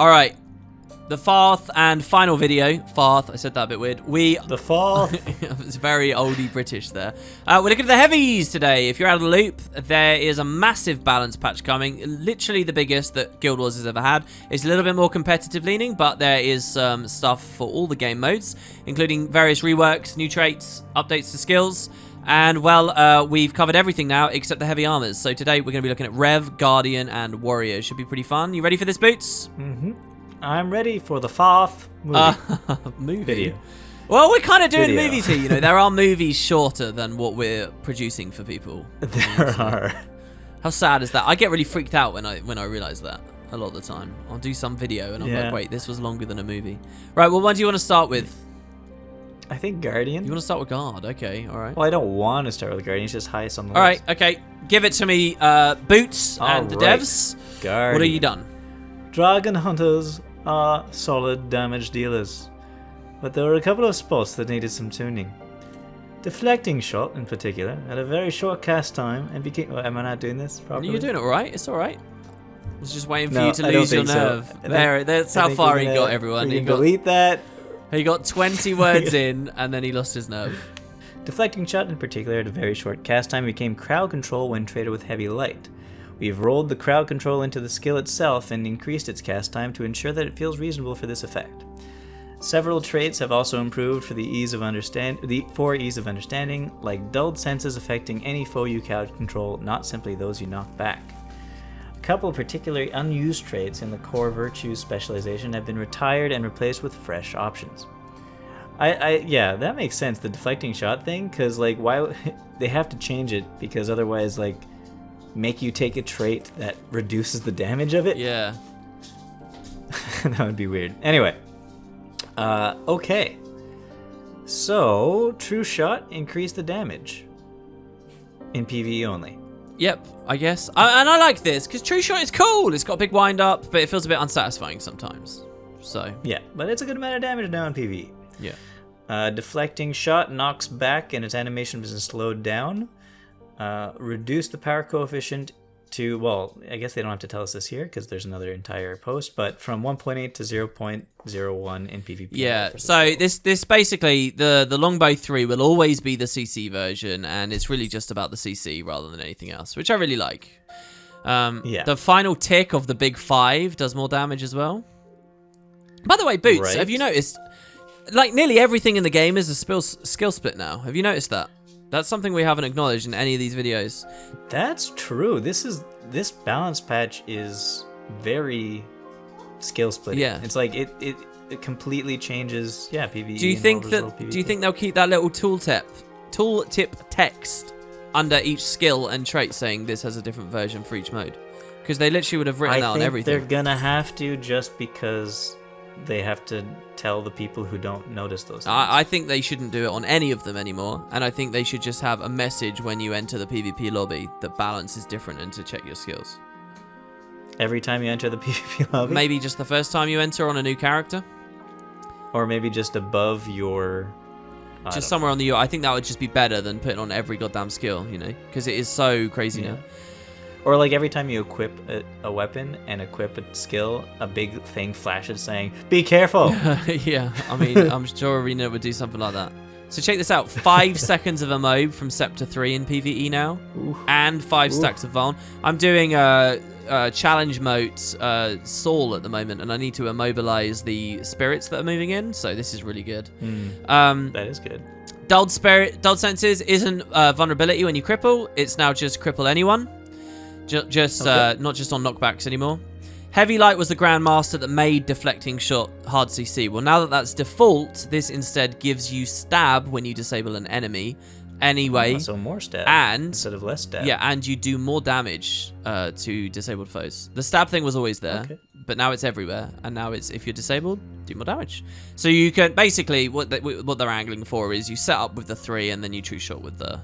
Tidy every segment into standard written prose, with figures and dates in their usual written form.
All right. The fourth and final video. Fourth, I said that a bit weird. The fourth. It's very oldie British there. We're looking at the heavies today. If you're out of the loop, there is a massive balance patch coming. Literally the biggest that Guild Wars has ever had. It's a little bit more competitive leaning, but there is stuff for all the game modes, including various reworks, new traits, updates to skills. And, well, we've covered everything now except the heavy armors. So today we're going to be looking at Rev, Guardian, and Warrior. Should be pretty fun. You ready for this, Boots? Mm-hmm. I'm ready for the fourth movie. Video. Well, we're kind of doing movies here, you know. There are movies shorter than what we're producing for people. There are. How sad is that? I get really freaked out when I realise that a lot of the time. I'll do some video and I'm like, wait, this was longer than a movie. Right, well, what do you want to start with? I think Guardian. You want to start with Guard? Okay, all right. Well, I don't want to start with Guardian. It's just highest on the list. All right, okay. Give it to me, Boots and the devs. Guardian. What have you done? Dragon Hunters are solid damage dealers, but there were a couple of spots that needed some tuning. Deflecting Shot, in particular, had a very short cast time and became... am I not doing this properly? You're doing it all right. It's all right. I was just waiting for you to I lose your don't think nerve. so. That's how far he got, everyone. We can delete that. He got 20 words in, and then he lost his nerve. Deflecting Shot, in particular, had a very short cast time, became crowd control when traded with heavy light. We've rolled the crowd control into the skill itself and increased its cast time to ensure that it feels reasonable for this effect. Several traits have also improved for ease of understanding, like dulled senses affecting any foe you crowd control, not simply those you knock back. A couple particularly unused traits in the core virtues specialization have been retired and replaced with fresh options. Yeah, that makes sense, the deflecting shot thing, because like why they have to change it, because otherwise like make you take a trait that reduces the damage of it? Yeah. That would be weird. Anyway. Okay. So, True Shot increased the damage. In PvE only. Yep, I guess. And I like this, because True Shot is cool. It's got a big wind up, but it feels a bit unsatisfying sometimes. So. Yeah, but it's a good amount of damage now in PvE. Yeah. Deflecting Shot knocks back and its animation is slowed down. Reduce the power coefficient to, well, I guess they don't have to tell us this here because there's another entire post, but from 1.8 to 0.01 in PvP. Yeah, so this basically, the Longbow 3 will always be the CC version, and it's really just about the CC rather than anything else, which I really like. The final tick of the big 5 does more damage as well. By the way, Boots, have you noticed, like, nearly everything in the game is a skill split now? Have you noticed that? That's something we haven't acknowledged in any of these videos. That's true. This balance patch is very skill split. Yeah. It's like it completely changes PvE. Do you think they'll keep that little tooltip text under each skill and trait saying this has a different version for each mode? Because they literally would have written that on everything. They're gonna have to, just because they have to tell the people who don't notice those things. I think they shouldn't do it on any of them anymore, and I think they should just have a message when you enter the PvP lobby that balance is different and to check your skills. Every time you enter the PvP lobby? Maybe just the first time you enter on a new character? Or maybe just above your... Just somewhere on the UI. I think that would just be better than putting on every goddamn skill, you know? Because it is so crazy now. Or like every time you equip a weapon and equip a skill, a big thing flashes saying, "Be careful!" Yeah, I mean, I'm sure Arena would do something like that. So check this out. 5 seconds of a mob from Scepter 3 in PvE now. Oof. And 5 stacks of Vuln. I'm doing challenge moat Saul at the moment, and I need to immobilize the spirits that are moving in, so this is really good. That is good. Dulled Senses isn't vulnerability when you cripple. It's now just cripple anyone. Not just on knockbacks anymore. Heavy Light was the Grandmaster that made Deflecting Shot hard CC. Well, now that that's default, this instead gives you stab when you disable an enemy. Anyway, so more stab instead of less stab. Yeah, and you do more damage to disabled foes. The stab thing was always there, but now it's everywhere. And now it's, if you're disabled, do more damage. So you can basically, what they're angling for is you set up with the 3 and then you true shot with the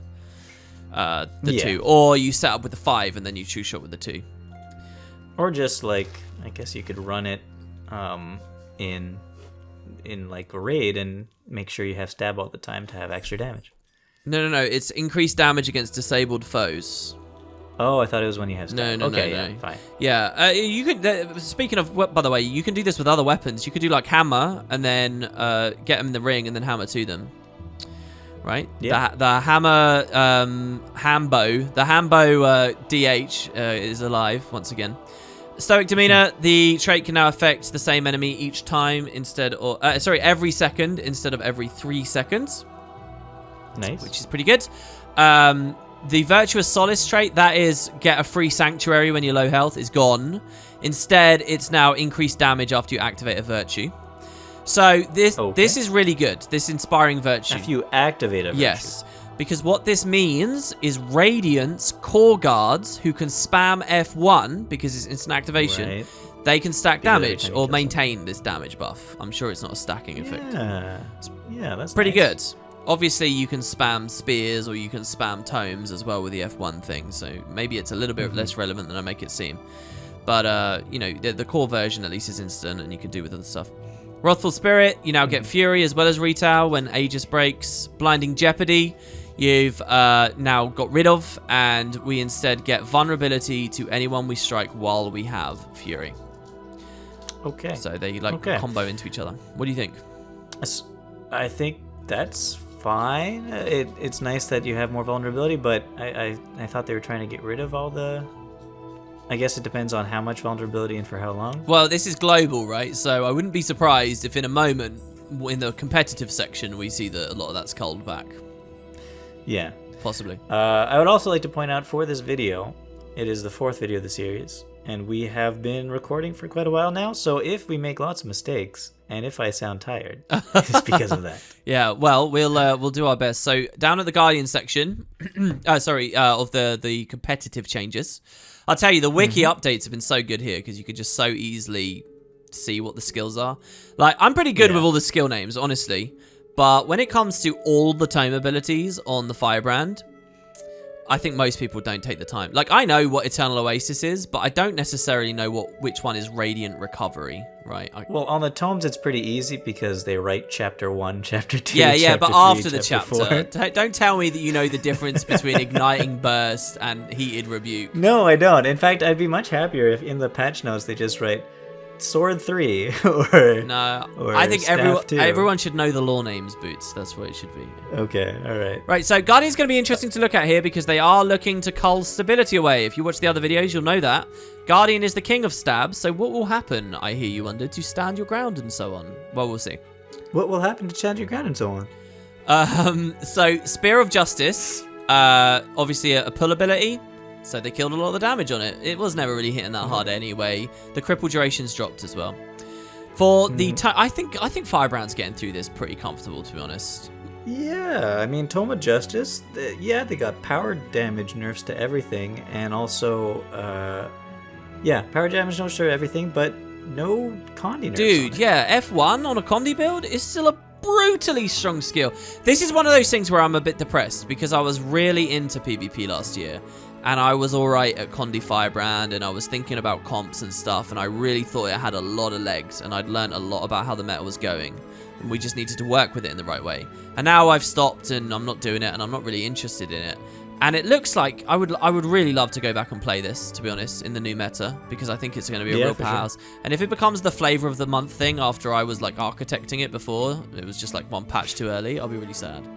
2, or you set up with the 5 and then you true shot with the 2. Or just like, I guess you could run it in like a raid and make sure you have stab all the time to have extra damage. No. It's increased damage against disabled foes. Oh, I thought it was when you have No, stab. no, okay, no, yeah, no. fine. Yeah, you could. Speaking of, by the way, you can do this with other weapons. You could do like hammer and then get them in the ring and then hammer to them. Right? Yeah. The hammer Hambo, the Hambo DH is alive once again. Stoic Demeanor, the trait can now affect the same enemy each time every second instead of every 3 seconds. Nice. Which is pretty good. The Virtuous Solace trait, that is get a free sanctuary when you're low health, is gone. Instead, it's now increased damage after you activate a virtue. So this is really good, this Inspiring Virtue. If you activate a virtue. Yes, because what this means is Radiant's core guards who can spam F1 because it's instant activation. Right. They can stack Because damage or maintain this damage buff. I'm sure it's not a stacking effect. Yeah, that's Pretty nice. good. Obviously, you can spam spears or you can spam tomes as well with the F1 thing, so maybe it's a little bit less relevant than I make it seem. But, you know, the core version at least is instant and you can do with other stuff. Wrathful Spirit, you now get Fury as well as Retail when Aegis breaks. Blinding Jeopardy, you've now got rid of, and we instead get vulnerability to anyone we strike while we have Fury. Okay. So they combo into each other. What do you think? I think that's fine. It's nice that you have more vulnerability, but I thought they were trying to get rid of all the... I guess it depends on how much vulnerability and for how long. Well, this is global, right? So I wouldn't be surprised if in a moment, in the competitive section, we see that a lot of that's culled back. Yeah. Possibly. I would also like to point out for this video, it is the 4th video of the series, and we have been recording for quite a while now, so if we make lots of mistakes, and if I sound tired, it's because of that. Yeah, well, we'll do our best. So down at the Guardian section, of the competitive changes, I'll tell you, the wiki updates have been so good here because you could just so easily see what the skills are. Like, I'm pretty good with all the skill names, honestly, but when it comes to all the tome abilities on the Firebrand, I think most people don't take the time. Like, I know what Eternal Oasis is, but I don't necessarily know which one is Radiant Recovery, right? Well, on the tomes, it's pretty easy because they write chapter 1, chapter 2, Yeah, but 3, after the chapter chapter. Don't tell me that you know the difference between Igniting Burst and Heated Rebuke. No, I don't. In fact, I'd be much happier if in the patch notes they just write Sword 3 or I think Staff 2. everyone should know the lore names, Boots. That's what it should be. Okay, all right. Right, so Guardian's going to be interesting to look at here because they are looking to cull stability away. If you watch the other videos, you'll know that. Guardian is the king of stabs, so what will happen, I hear you wonder, to stand your ground and so on? Well, we'll see. What will happen to stand your ground and so on? So Spear of Justice, obviously a pull ability. So they killed a lot of the damage on it. It was never really hitting that hard anyway. The cripple duration's dropped as well. For the I think Firebrand's getting through this pretty comfortable, to be honest. Yeah, I mean, Tome of Justice, they got power damage nerfs to everything, and also, power damage nerfs to everything, but no Condi nerfs. Dude, yeah, F1 on a Condi build is still a brutally strong skill. This is one of those things where I'm a bit depressed because I was really into PvP last year. And I was alright at Condi Firebrand, and I was thinking about comps and stuff, and I really thought it had a lot of legs, and I'd learned a lot about how the meta was going. And we just needed to work with it in the right way. And now I've stopped, and I'm not doing it, and I'm not really interested in it. And it looks like I would really love to go back and play this, to be honest, in the new meta, because I think it's going to be a real powerhouse. Sure. And if it becomes the flavor of the month thing after I was like architecting it before, it was just like one patch too early, I'll be really sad.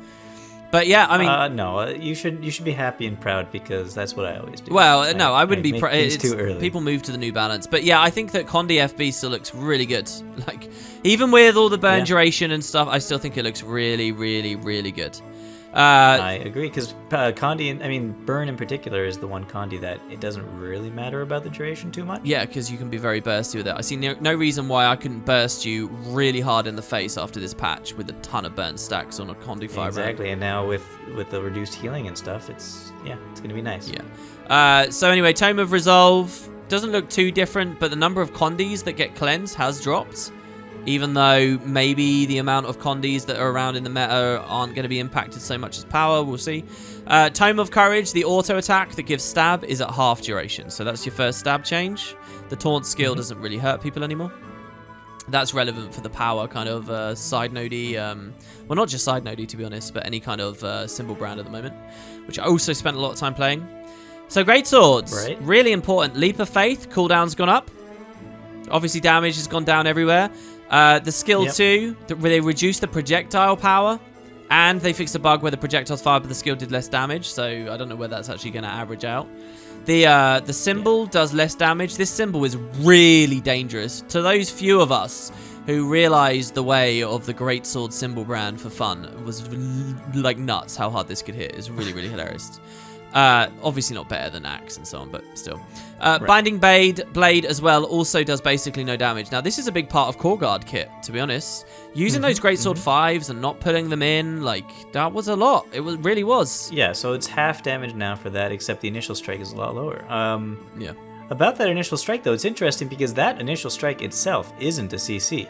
But yeah, I mean, no, you should be happy and proud because that's what I always do. Well, no, I wouldn't be proud. It's too early. People move to the new balance, but yeah, I think that Condi FB still looks really good. Like, even with all the burn duration and stuff, I still think it looks really, really, really good. I agree because Condi, I mean, burn in particular is the one Condi that it doesn't really matter about the duration too much. Yeah, because you can be very bursty with it. I see no reason why I couldn't burst you really hard in the face after this patch with a ton of burn stacks on a Condi Firebrand. Exactly, and now with the reduced healing and stuff, it's gonna be nice. Yeah. So anyway, Tome of Resolve doesn't look too different, but the number of Condis that get cleansed has dropped. Even though maybe the amount of Condis that are around in the meta aren't going to be impacted so much as power, we'll see. Tome of Courage, the auto attack that gives stab is at half duration. So that's your first stab change. The taunt skill doesn't really hurt people anymore. That's relevant for the power kind of side nodey, well, not just side nodey to be honest, but any kind of symbol brand at the moment, which I also spent a lot of time playing. So great swords, Right. really important. Leap of Faith, cooldown's gone up. Obviously damage has gone down everywhere. The skill 2, where they reduced the projectile power, and they fixed a bug where the projectiles fired but the skill did less damage, so I don't know whether that's actually going to average out. The symbol does less damage. This symbol is really dangerous. To those few of us who realized the way of the greatsword symbol brand for fun, it was like nuts how hard this could hit. It's really, really hilarious. Obviously not better than axe and so on, but still. Binding blade as well also does basically no damage. Now this is a big part of Core Guard kit, to be honest. Using those greatsword 5s and not putting them in, like, that was a lot. It really was. Yeah, so it's half damage now for that, except the initial strike is a lot lower. Yeah. About that initial strike, though, it's interesting because that initial strike itself isn't a CC.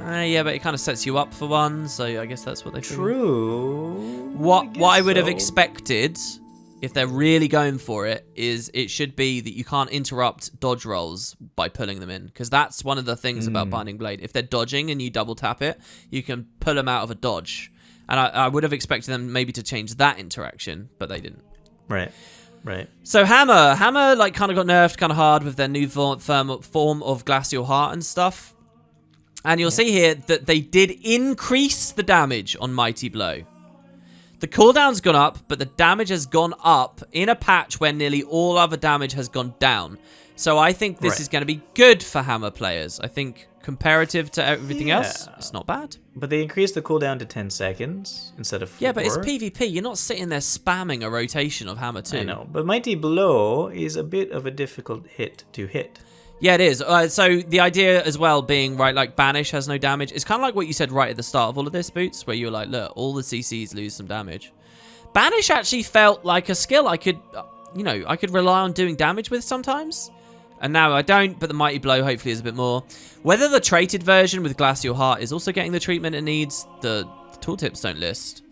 Yeah, but it kind of sets you up for one, so I guess that's what they figured. True. What I would have expected, if they're really going for it, is it should be that you can't interrupt dodge rolls by pulling them in, because that's one of the things about Binding Blade. If they're dodging and you double tap it, you can pull them out of a dodge. And I would have expected them maybe to change that interaction, but they didn't. Right. So Hammer like kind of got nerfed kind of hard with their new form of Glacial Heart and stuff. And you'll see here that they did increase the damage on Mighty Blow. The cooldown's gone up, but the damage has gone up in a patch where nearly all other damage has gone down. So I think this is going to be good for Hammer players. I think comparative to everything else, it's not bad. But they increased the cooldown to 10 seconds instead of 4. Yeah, but it's PvP. You're not sitting there spamming a rotation of Hammer 2. I know, but Mighty Blow is a bit of a difficult hit to hit. Yeah, it is. So the idea as well being, right, like Banish has no damage. It's kind of like what you said right at the start of all of this, Boots, where you were like, look, all the CCs lose some damage. Banish actually felt like a skill I could rely on doing damage with sometimes. And now I don't, but the Mighty Blow hopefully is a bit more. Whether the traded version with Glacial Heart is also getting the treatment it needs, the tooltips don't list.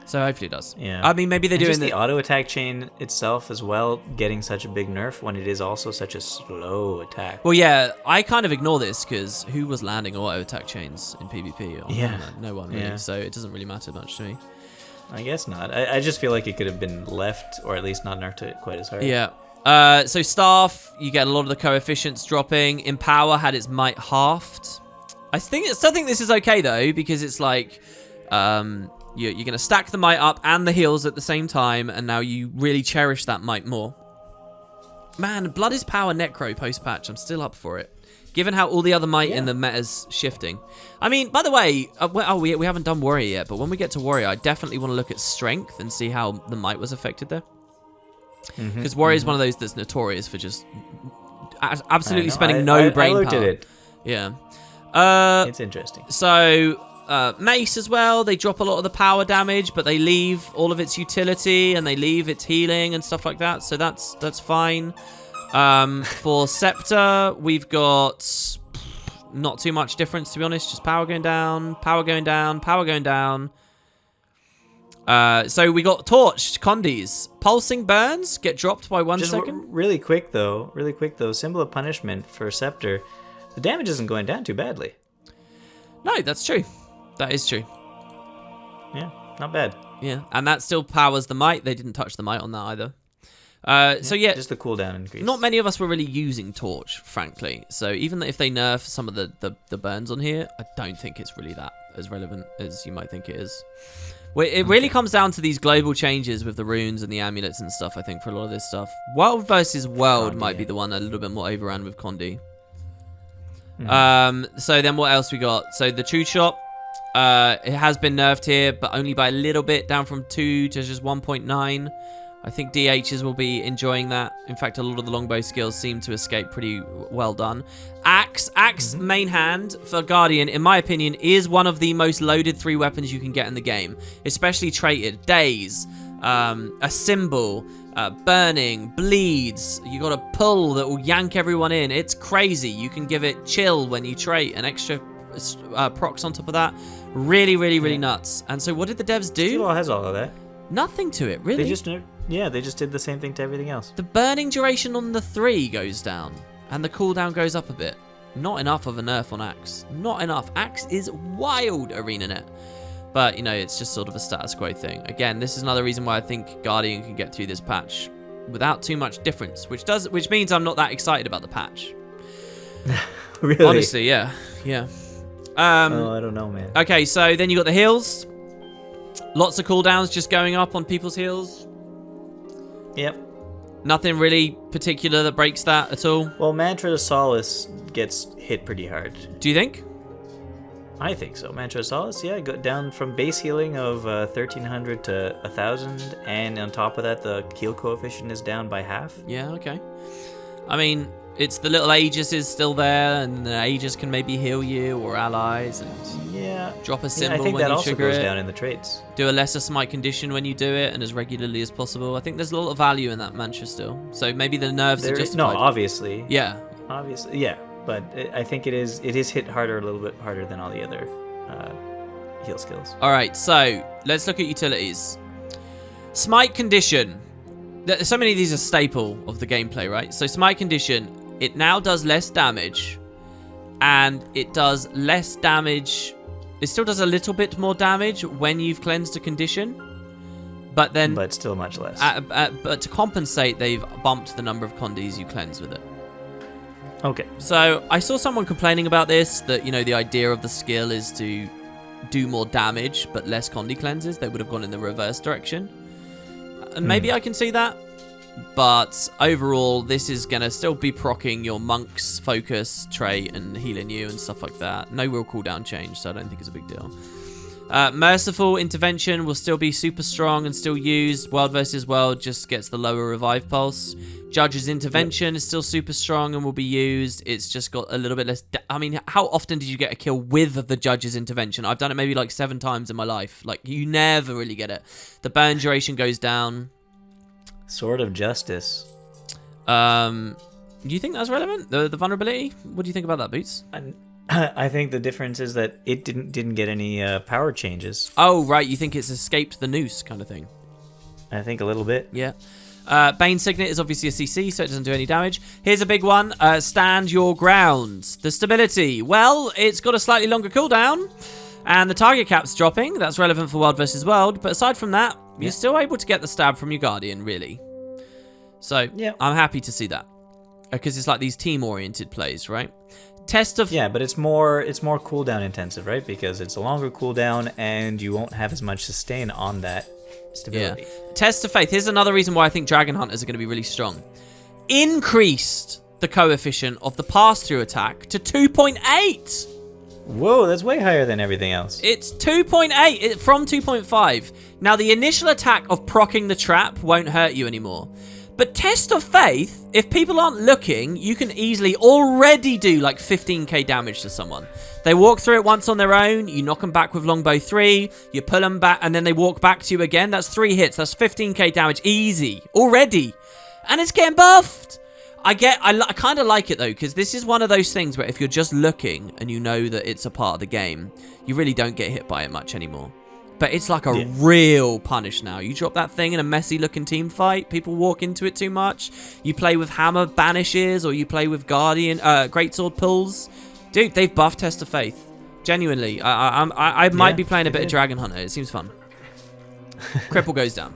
So hopefully it does. Yeah. I mean, maybe they're doing the auto attack chain itself as well, getting such a big nerf when it is also such a slow attack. Well, yeah, I kind of ignore this because who was landing auto attack chains in PvP? No one really. So it doesn't really matter much to me. I guess not. I just feel like it could have been left or at least not nerfed quite as hard. Yeah. So Staff, you get a lot of the coefficients dropping. Empower had its might halved. I still think this is okay though, because it's like you're going to stack the might up and the heals at the same time, and now you really cherish that might more. Man, Blood is Power Necro post-patch. I'm still up for it, given how all the other might in the meta's shifting. I mean, by the way, we haven't done Warrior yet, but when we get to Warrior, I definitely want to look at Strength and see how the might was affected there. Because Warrior is one of those that's notorious for just absolutely spending no brain looked power. at it. Yeah. It's interesting. So Mace as well, they drop a lot of the power damage, but they leave all of its utility and they leave its healing and stuff like that. So that's fine. For Scepter, we've got not too much difference, to be honest. Just power going down, power going down, power going down. So we got Torched Condis. Pulsing burns get dropped by 1 second. Really quick though, Symbol of Punishment for Scepter, the damage isn't going down too badly. No, that's true. That is true. Yeah, not bad. Yeah, and that still powers the might. They didn't touch the might on that either. So yeah, just the cooldown increase. Not many of us were really using Torch, frankly. So even if they nerf some of the burns on here, I don't think it's really that as relevant as you might think it is. Well, it really comes down to these global changes with the runes and the amulets and stuff, I think, for a lot of this stuff. World versus World might be the one a little bit more overran with Condi. So then what else we got? So the True Shot, it has been nerfed here, but only by a little bit, down from 2 to just 1.9. I think DHs will be enjoying that. In fact, a lot of the longbow skills seem to escape pretty well done. Axe main hand for Guardian, in my opinion, is one of the most loaded 3 weapons you can get in the game, especially traded. Daze, a symbol, burning, bleeds. You got a pull that will yank everyone in. It's crazy. You can give it chill when you trait, an extra procs on top of that. Really nuts. And so what did the devs do? Still has all of that. Nothing to it, really. They just did the same thing to everything else. The burning duration on the 3 goes down, and the cooldown goes up a bit. Not enough of a nerf on Axe. Not enough. Axe is wild, ArenaNet. But, you know, it's just sort of a status quo thing. Again, this is another reason why I think Guardian can get through this patch without too much difference, which means I'm not that excited about the patch. Really? Honestly, yeah. I don't know, man. Okay, so then you got the heals. Lots of cooldowns just going up on people's heals. Yep. Nothing really particular that breaks that at all. Well, Mantra of Solace gets hit pretty hard. Do you think? I think so. Mantra of Solace, yeah, go down from base healing of 1,300 to 1,000, and on top of that, the heal coefficient is down by half. Yeah, okay. I mean, it's the little Aegis is still there, and the Aegis can maybe heal you or allies, and drop a symbol I think when that you also trigger goes it. down in the traits. Do a lesser smite condition when you do it, and as regularly as possible. I think there's a lot of value in that mantra still. So maybe the nerfs are justified. No, obviously. Yeah. Obviously, yeah. But I think it is hit harder, a little bit harder than all the other heal skills. All right, so let's look at utilities. Smite condition. So many of these are staple of the gameplay, right? So smite condition, it now does less damage, and it does less damage. It still does a little bit more damage when you've cleansed a condition, but still much less. But to compensate, they've bumped the number of condis you cleanse with it. Okay. So I saw someone complaining about this, that, you know, the idea of the skill is to do more damage but less condi cleanses. They would have gone in the reverse direction. And maybe I can see that. But overall, this is going to still be proccing your monk's focus trait and healing you and stuff like that. No real cooldown change, so I don't think it's a big deal. Merciful intervention will still be super strong and still used. World versus World just gets the lower revive pulse. Judge's intervention is still super strong and will be used. It's just got a little bit less... I mean, how often did you get a kill with the Judge's intervention? I've done it maybe like 7 times in my life. Like, you never really get it. The burn duration goes down. Sword of Justice. Do you think that's relevant? The vulnerability? What do you think about that, Boots? I think the difference is that it didn't get any power changes. Oh, right. You think it's escaped the noose kind of thing? I think a little bit. Yeah. Bane Signet is obviously a CC, so it doesn't do any damage. Here's a big one. Stand your ground. The stability. Well, it's got a slightly longer cooldown, and the target cap's dropping. That's relevant for World versus World. But aside from that, you're still able to get the stab from your Guardian, really. So I'm happy to see that, because it's like these team-oriented plays, right? Test of... Yeah, but it's more cooldown intensive, right? Because it's a longer cooldown, and you won't have as much sustain on that stability. Yeah. Test of Faith. Here's another reason why I think Dragon Hunters are going to be really strong. Increased the coefficient of the pass-through attack to 2.8. Whoa, that's way higher than everything else. It's 2.8 from 2.5. Now, the initial attack of proccing the trap won't hurt you anymore. But Test of Faith, if people aren't looking, you can easily already do like 15k damage to someone. They walk through it once on their own, you knock them back with Longbow 3, you pull them back, and then they walk back to you again. That's 3 hits, that's 15k damage easy, already. And it's getting buffed. I kind of like it though, because this is one of those things where if you're just looking and you know that it's a part of the game, you really don't get hit by it much anymore. But it's like a real punish now. You drop that thing in a messy looking team fight, people walk into it too much. You play with hammer banishes, or you play with guardian greatsword pulls. Dude, they've buffed Test of Faith. Genuinely, I might be playing a bit of Dragon Hunter. It seems fun. Cripple goes down.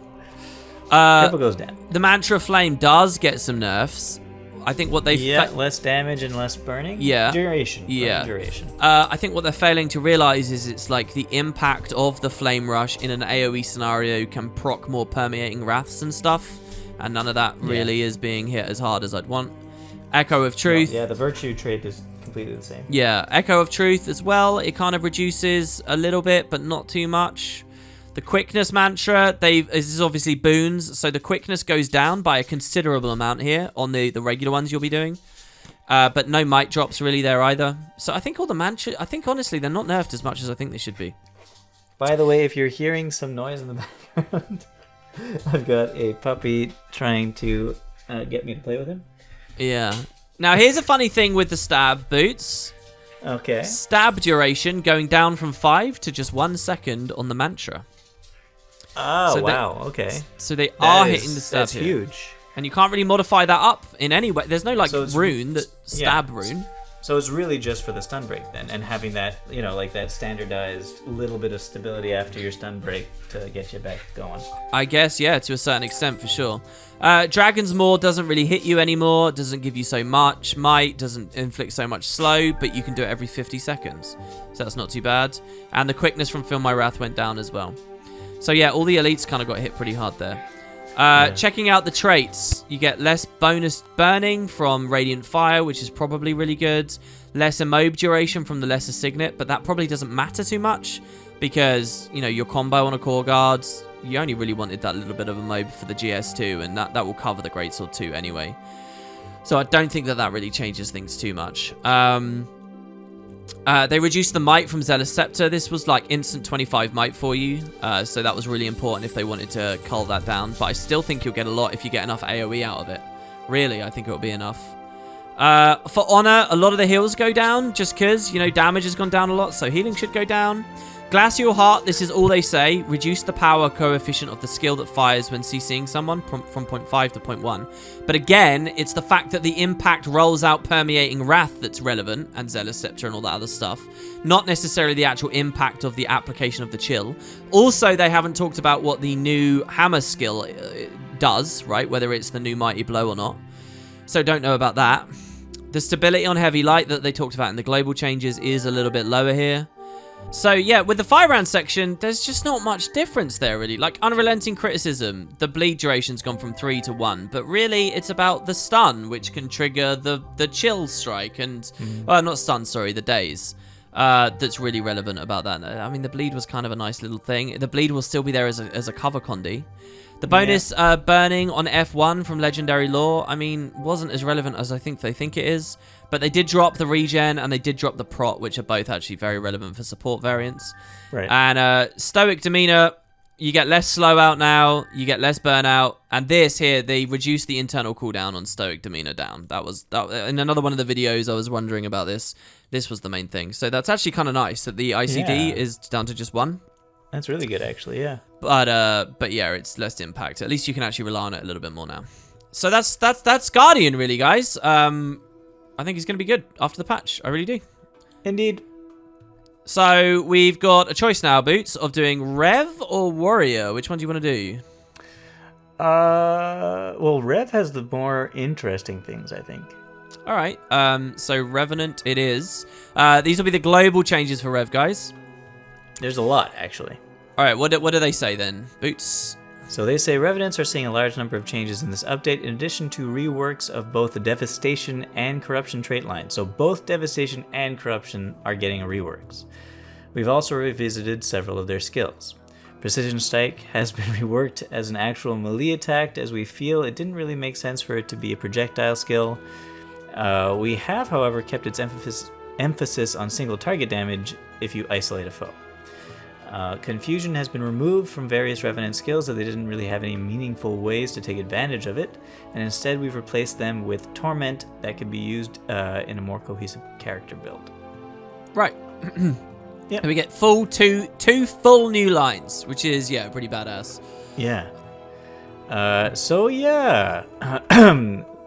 Cripple goes down. The Mantra of Flame does get some nerfs. I think what they... less damage and less burning. Yeah. Duration. Yeah. Duration. I think what they're failing to realize is it's like the impact of the Flame Rush in an AoE scenario can proc more permeating wraths and stuff, and none of that really is being hit as hard as I'd want. Echo of Truth. No, yeah, the Virtue trait is completely the same. Yeah, Echo of Truth as well. It kind of reduces a little bit, but not too much. The Quickness Mantra, this is obviously boons, so the quickness goes down by a considerable amount here on the regular ones you'll be doing. But no might drops really there either. So I think all the mantra, I think honestly they're not nerfed as much as I think they should be. By the way, if you're hearing some noise in the background, I've got a puppy trying to get me to play with him. Yeah. Now here's a funny thing with the stab, Boots. Okay. Stab duration going down from 5 to just 1 second on the mantra. Oh, so wow, okay. So they are hitting the stab. That's here. Huge. And you can't really modify that up in any way. There's no like rune, that stab rune. So it's really just for the stun break then, and having that, you know, like that standardized little bit of stability after your stun break to get you back going. I guess, yeah, to a certain extent, for sure. Dragon's Maw doesn't really hit you anymore, doesn't give you so much. Might doesn't inflict so much slow, but you can do it every 50 seconds. So that's not too bad. And the quickness from Feel My Wrath went down as well. So yeah, all the elites kind of got hit pretty hard there. Checking out the traits, you get less bonus burning from Radiant Fire, which is probably really good. Less immob duration from the Lesser Signet, but that probably doesn't matter too much because, you know, your combo on a Core Guard, you only really wanted that little bit of immob for the GS2, and that will cover the Greatsword 2 anyway. So I don't think that really changes things too much. They reduced the might from Zealous Scepter. This was like instant 25 might for you. So that was really important if they wanted to cull that down. But I still think you'll get a lot if you get enough AoE out of it. Really, I think it'll be enough. For Honor, a lot of the heals go down just because, you know, damage has gone down a lot. So healing should go down. Glacial Heart, this is all they say. Reduce the power coefficient of the skill that fires when CCing someone from 0.5 to 0.1. But again, it's the fact that the impact rolls out permeating Wrath that's relevant, and Zealous Scepter and all that other stuff. Not necessarily the actual impact of the application of the chill. Also, they haven't talked about what the new hammer skill does, right? Whether it's the new Mighty Blow or not. So don't know about that. The stability on Heavy Light that they talked about in the global changes is a little bit lower here. So yeah, with the Firebrand section, there's just not much difference there really. Like Unrelenting Criticism, the bleed duration's gone from 3 to 1, but really it's about the stun, which can trigger the chill strike and, well, not stun, sorry, the daze. That's really relevant about that. I mean, the bleed was kind of a nice little thing. The bleed will still be there as a cover condi. The bonus burning on F1 from Legendary Lore, I mean, wasn't as relevant as I think they think it is. But they did drop the regen and they did drop the prot, which are both actually very relevant for support variants. Right. And Stoic Demeanor, you get less slow out now, you get less burnout. And this here, they reduced the internal cooldown on Stoic Demeanor down. That in another one of the videos I was wondering about this. This was the main thing. So that's actually kind of nice that the ICD is down to just 1. That's really good, actually, yeah. But yeah, it's less impact. At least you can actually rely on it a little bit more now. So that's Guardian, really, guys. I think he's going to be good after the patch. I really do. Indeed. So we've got a choice now, Boots, of doing Rev or Warrior. Which one do you want to do? Well, Rev has the more interesting things, I think. All right. So Revenant it is. These will be the global changes for Rev, guys. There's a lot, actually. All right. What do they say then, Boots? So they say Revenants are seeing a large number of changes in this update in addition to reworks of both the Devastation and Corruption trait lines. So both Devastation and Corruption are getting reworks. We've also revisited several of their skills. Precision Strike has been reworked as an actual melee attack as we feel it didn't really make sense for it to be a projectile skill. We have, however, kept its emphasis on single target damage if you isolate a foe. Confusion has been removed from various Revenant skills, so they didn't really have any meaningful ways to take advantage of it, and instead we've replaced them with Torment that can be used in a more cohesive character build. Right. Yep. And we get two full new lines, which is, yeah, pretty badass. Yeah. So yeah,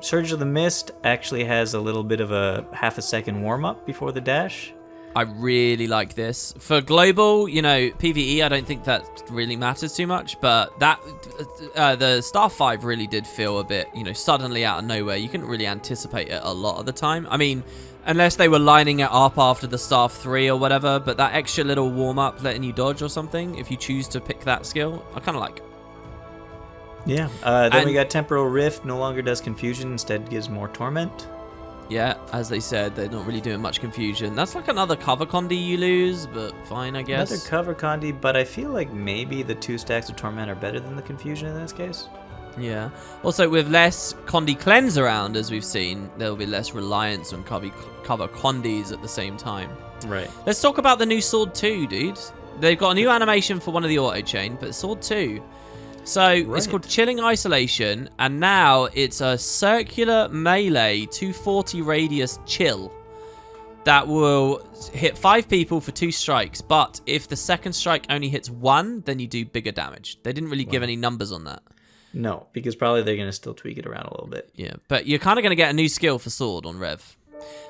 Surge of the Mist actually has a little bit of a half a second warm-up before the dash. I really like this. For global, you know, PvE, I don't think that really matters too much, but that the Star 5 really did feel a bit, you know, suddenly out of nowhere. You couldn't really anticipate it a lot of the time. I mean, unless they were lining it up after the Staff 3 or whatever, but that extra little warm-up letting you dodge or something, if you choose to pick that skill, I kind of like. Yeah, then we got Temporal Rift, no longer does Confusion, instead gives more Torment. Yeah, as they said, they're not really doing much confusion. That's like another cover condi you lose, but fine, I guess. Another cover condi, but I feel like maybe the 2 stacks of Torment are better than the confusion in this case. Yeah. Also, with less condi cleanse around, as we've seen, there will be less reliance on cover condis at the same time. Right. Let's talk about the new Sword 2, dude. They've got a new animation for one of the auto chain, but Sword 2. So it's called Chilling Isolation, and now it's a circular melee 240 radius chill that will hit 5 people for 2 strikes. But if the second strike only hits 1, then you do bigger damage. They didn't really give any numbers on that. No, because probably they're going to still tweak it around a little bit. Yeah, but you're kind of going to get a new skill for Sword on Rev.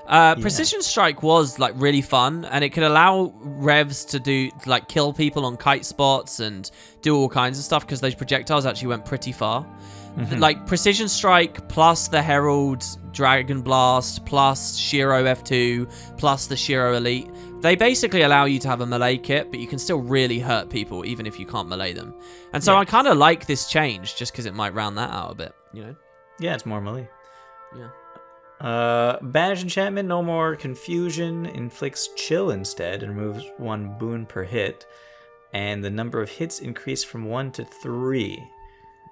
Precision Strike was like really fun, and it could allow revs to do like kill people on kite spots and do all kinds of stuff because those projectiles actually went pretty far. Like Precision Strike plus the Herald Dragon Blast plus Shiro F2 plus the Shiro Elite, they basically allow you to have a melee kit, but you can still really hurt people even if you can't melee them. And so I kind of like this change just because it might round that out a bit, you know? Yeah, it's more melee. Yeah. Banish enchantment, no more confusion, inflicts chill instead, and removes 1 boon per hit. And the number of hits increased from 1 to 3.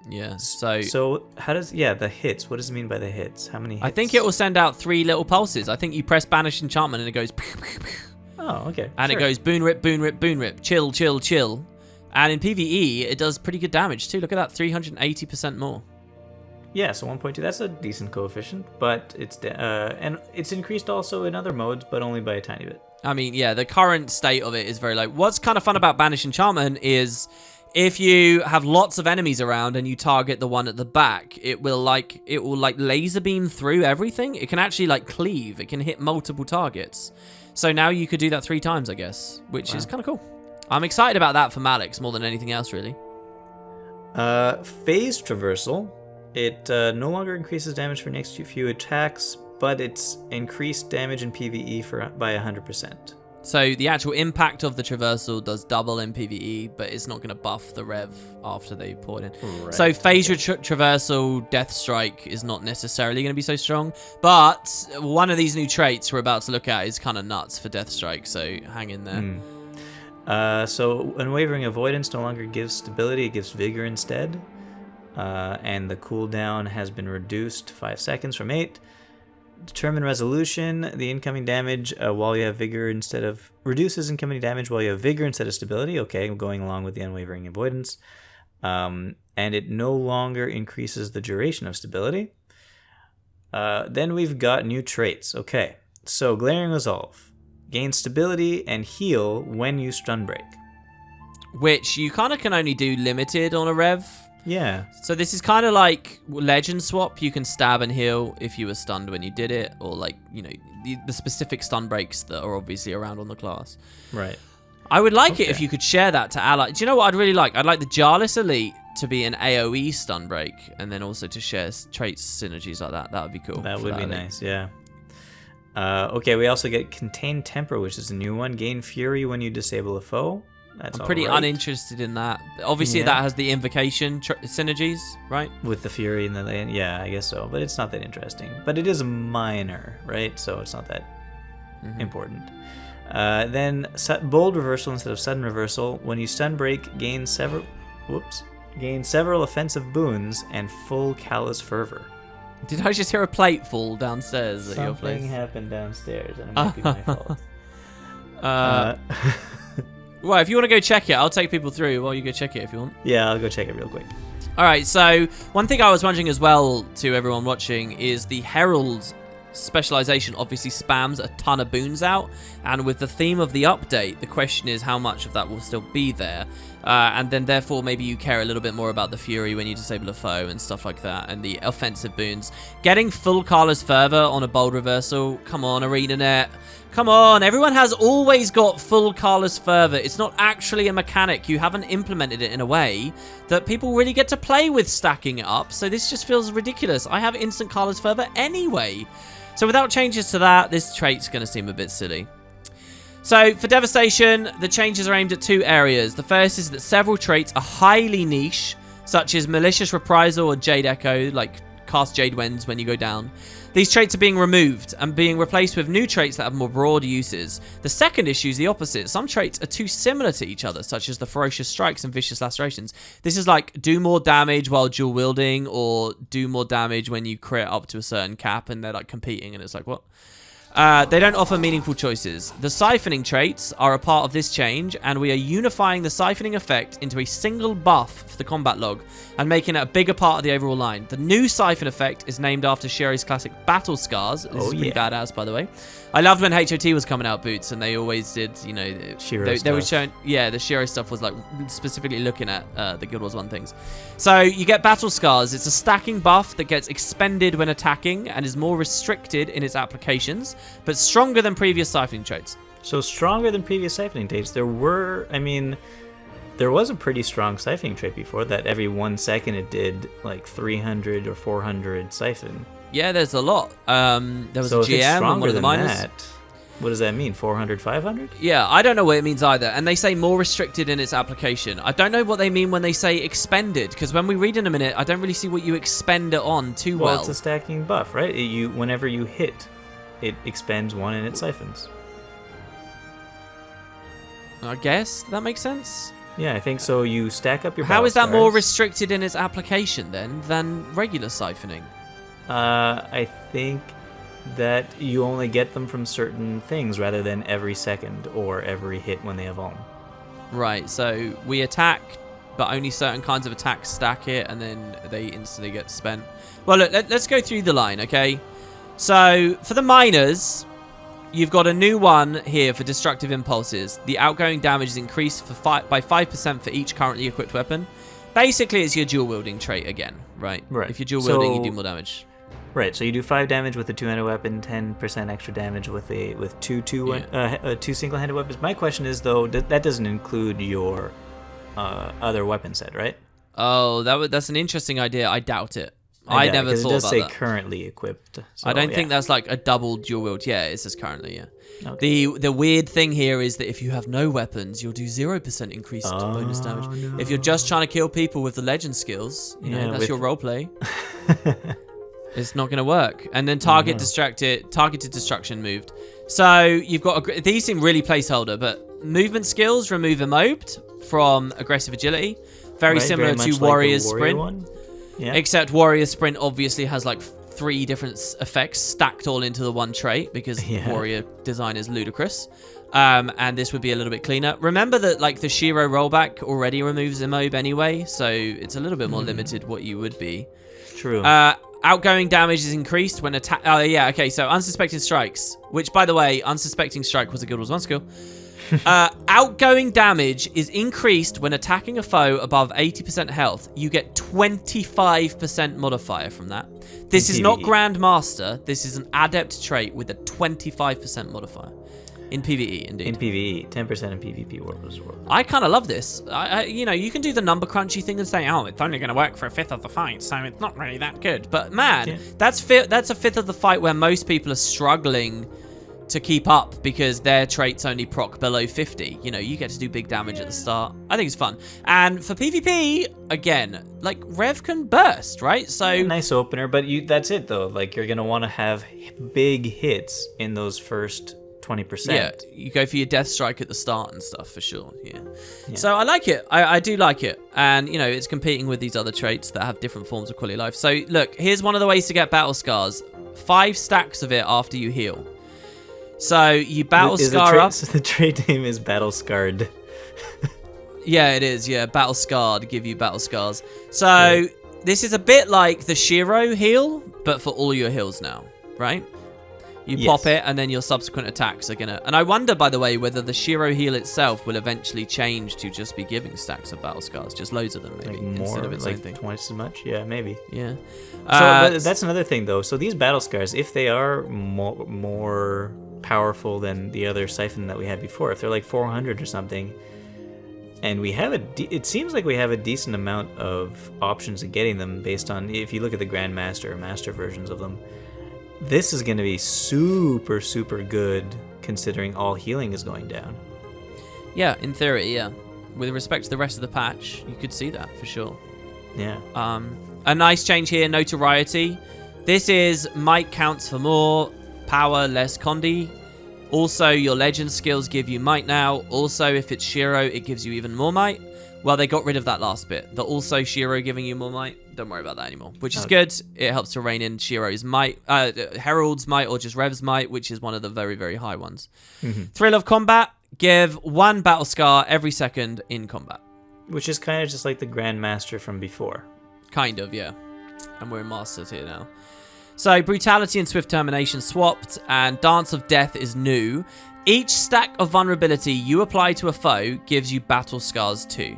Yeah, so how does the hits? What does it mean by the hits? How many hits? I think it will send out 3 little pulses. I think you press Banish enchantment and it goes pew, pew, pew. Oh, okay. And it goes boon rip, boon rip, boon rip, chill, chill, chill. And in PvE, it does pretty good damage too. Look at that, 380% more. Yeah, so 1.2, that's a decent coefficient, but it's and it's increased also in other modes, but only by a tiny bit. I mean, yeah, the current state of it is very low. What's kind of fun about Banish enchantment is if you have lots of enemies around and you target the one at the back, it will laser beam through everything. It can actually like cleave. It can hit multiple targets. So now you could do that 3 times, I guess, which is kind of cool. I'm excited about that for Malix more than anything else, really. Phase traversal. It no longer increases damage for next few attacks, but it's increased damage in PvE by 100%. So the actual impact of the traversal does double in PvE, but it's not going to buff the rev after they pour it in. Right. So phase traversal, Death Strike is not necessarily going to be so strong, but one of these new traits we're about to look at is kind of nuts for Death Strike, so hang in there. So Unwavering Avoidance no longer gives stability, it gives vigor instead. And the cooldown has been reduced 5 seconds from 8. Determine Resolution, the incoming damage while you have vigor instead of... reduces incoming damage while you have vigor instead of stability. Okay, going along with the Unwavering Avoidance. And it no longer increases the duration of stability. Then we've got new traits. Okay, so Glaring Resolve. Gain stability and heal when you stun break. Which you kind of can only do limited on a rev. Yeah. So this is kind of like Legend Swap. You can stab and heal if you were stunned when you did it, or like, you know, the specific stun breaks that are obviously around on the class. Right. I would like it if you could share that to allies. Do you know what I'd really like? I'd like the Jarlis Elite to be an AoE stun break, and then also to share traits synergies like that. That would be cool. That would be nice, yeah. Okay, we also get Contain Temper, which is a new one. Gain Fury when you disable a foe. That's I'm pretty uninterested in that. Obviously, that has the invocation synergies, right? With the Fury and the land, yeah, I guess so. But it's not that interesting. But it is minor, right? So it's not that important. Then Bold Reversal instead of Sudden Reversal. When you stun break, gain several offensive boons and full Callous Fervor. Did I just hear a plate fall downstairs at your place? Something happened downstairs, and it might be my fault. Well, if you want to go check it, I'll take people through while you go check it if you want. Yeah, I'll go check it real quick. All right, so one thing I was wondering as well to everyone watching is the Herald specialization obviously spams a ton of boons out, and with the theme of the update, the question is how much of that will still be there, and then therefore maybe you care a little bit more about the Fury when you disable a foe and stuff like that, and the offensive boons. Getting full Callous Fervor on a Bold Reversal, come on, ArenaNet. Come on, everyone has always got full Callous Fervor. It's not actually a mechanic. You haven't implemented it in a way that people really get to play with stacking it up, so this just feels ridiculous. I have instant Callous Fervor anyway. So without changes to that, this trait's going to seem a bit silly. So for Devastation, the changes are aimed at 2 areas. The first is that several traits are highly niche, such as Malicious Reprisal or Jade Echo, like cast Jade Winds when you go down. These traits are being removed and being replaced with new traits that have more broad uses. The second issue is the opposite. Some traits are too similar to each other, such as the Ferocious Strikes and Vicious Lacerations. This is like do more damage while dual wielding, or do more damage when you crit up to a certain cap, and they're like competing, and it's like, what? They don't offer meaningful choices. The siphoning traits are a part of this change, and we are unifying the siphoning effect into a single buff for the combat log and making it a bigger part of the overall line. The new siphon effect is named after Sherry's classic Battle Scars. This is pretty badass, by the way. I loved when HOT was coming out, Boots, and they always did, you know, they were showing, the Shiro stuff was like specifically looking at the Guild Wars 1 things. So you get Battle Scars. It's a stacking buff that gets expended when attacking and is more restricted in its applications. but stronger than previous siphoning traits. So stronger than previous siphoning traits. There was a pretty strong siphoning trait before that. Every 1 second it did like 300 or 400 siphon. Yeah, there's a lot. There was so a if it's GM and stronger one of the than miners. that, what does that mean? 400, 500? Yeah, I don't know what it means either. And they say more restricted in its application. I don't know what they mean when they say expended, because when we read in a minute, I don't really see what you expend it on too well. Well, it's a stacking buff, right? Whenever you hit, it expends 1 in its siphons. I guess that makes sense. Yeah, I think so. You stack up your How is that more Battlescars. restricted in its application then than regular siphoning? I think that you only get them from certain things rather than every second or every hit when they evolve. Right, so we attack, but only certain kinds of attacks stack it, and then they instantly get spent. Well, look, let's go through the line, okay? So, for the miners, you've got a new one here for destructive impulses. The outgoing damage is increased by 5% for each currently equipped weapon. Basically, it's your dual-wielding trait again, right? Right. If you're dual-wielding, you do more damage. Right, so you do 5 damage with a two-handed weapon, 10% extra damage with two single-handed weapons. My question is though, that doesn't include your other weapon set, right? Oh, that's an interesting idea. I doubt it. I never thought about that. It does say currently equipped. So, I don't think that's like a double dual wield. Yeah, it says currently. Yeah. Okay. The weird thing here is that if you have no weapons, you'll do 0% increased bonus damage. No. If you're just trying to kill people with the legend skills, that's your roleplay. It's not going to work. And then targeted destruction moved. So you've got these seem really placeholder, but movement skills remove immobed from aggressive agility, very similar to Warrior's Sprint. One. Yeah. Except Warrior's Sprint obviously has like 3 different effects stacked all into the one trait because Warrior design is ludicrous. And this would be a little bit cleaner. Remember that like the Shiro rollback already removes immob anyway, so it's a little bit more limited what you would be. True. Outgoing damage is increased when attack. Oh yeah, okay. So unsuspecting strikes, which by the way, unsuspecting strike was a Guild Wars 1 skill. Outgoing damage is increased when attacking a foe above 80% health. You get 25% modifier from that. This is not Grandmaster. This is an adept trait with a 25% modifier. In PvE, indeed. In PvE, 10% in PvP Warlords. I kind of love this. You can do the number crunchy thing and say, oh, it's only going to work for a fifth of the fight, so it's not really that good. But man, that's a fifth of the fight where most people are struggling to keep up because their traits only proc below 50. You get to do big damage at the start. I think it's fun. And for PvP, again, like Rev can burst, right? So a nice opener, but that's it though. Like you're going to want to have big hits in those first 20%. Yeah, you go for your death strike at the start and stuff for sure. Yeah. So I like it. I do like it. And, it's competing with these other traits that have different forms of quality of life. So look, here's one of the ways to get battle scars. 5 stacks of it after you heal. So you battle scar up. So the trait name is Battle Scarred. Yeah, it is. Yeah, Battle Scarred give you battle scars. So this is a bit like the Shiro heal, but for all your heals now, right? You pop it, and then your subsequent attacks are gonna. And I wonder, by the way, whether the Shiro heal itself will eventually change to just be giving stacks of battle scars, just loads of them, maybe, like instead of its own like thing. Twice as much. Yeah, maybe. Yeah. So that's another thing, though. So these battle scars, if they are more powerful than the other siphon that we had before, if they're like 400 or something, and we have it seems like we have a decent amount of options of getting them based on if you look at the Grandmaster or Master versions of them. This is going to be super, super good considering all healing is going down. Yeah, in theory, yeah. With respect to the rest of the patch, you could see that for sure. Yeah. A nice change here, notoriety. This is might counts for more, power less condi. Also, your legend skills give you might now. Also, if it's Shiro, it gives you even more might. Well, they got rid of that last bit. The also Shiro giving you more might. Don't worry about that anymore, which is good. It helps to rein in Shiro's might, Herald's might, or just Rev's might, which is one of the very, very high ones. Mm-hmm. Thrill of combat. Give 1 battle scar every second in combat. Which is kind of just like the Grandmaster from before. Kind of, yeah. And we're in Masters here now. So, Brutality and Swift Termination swapped, and Dance of Death is new. Each stack of vulnerability you apply to a foe gives you battle scars too.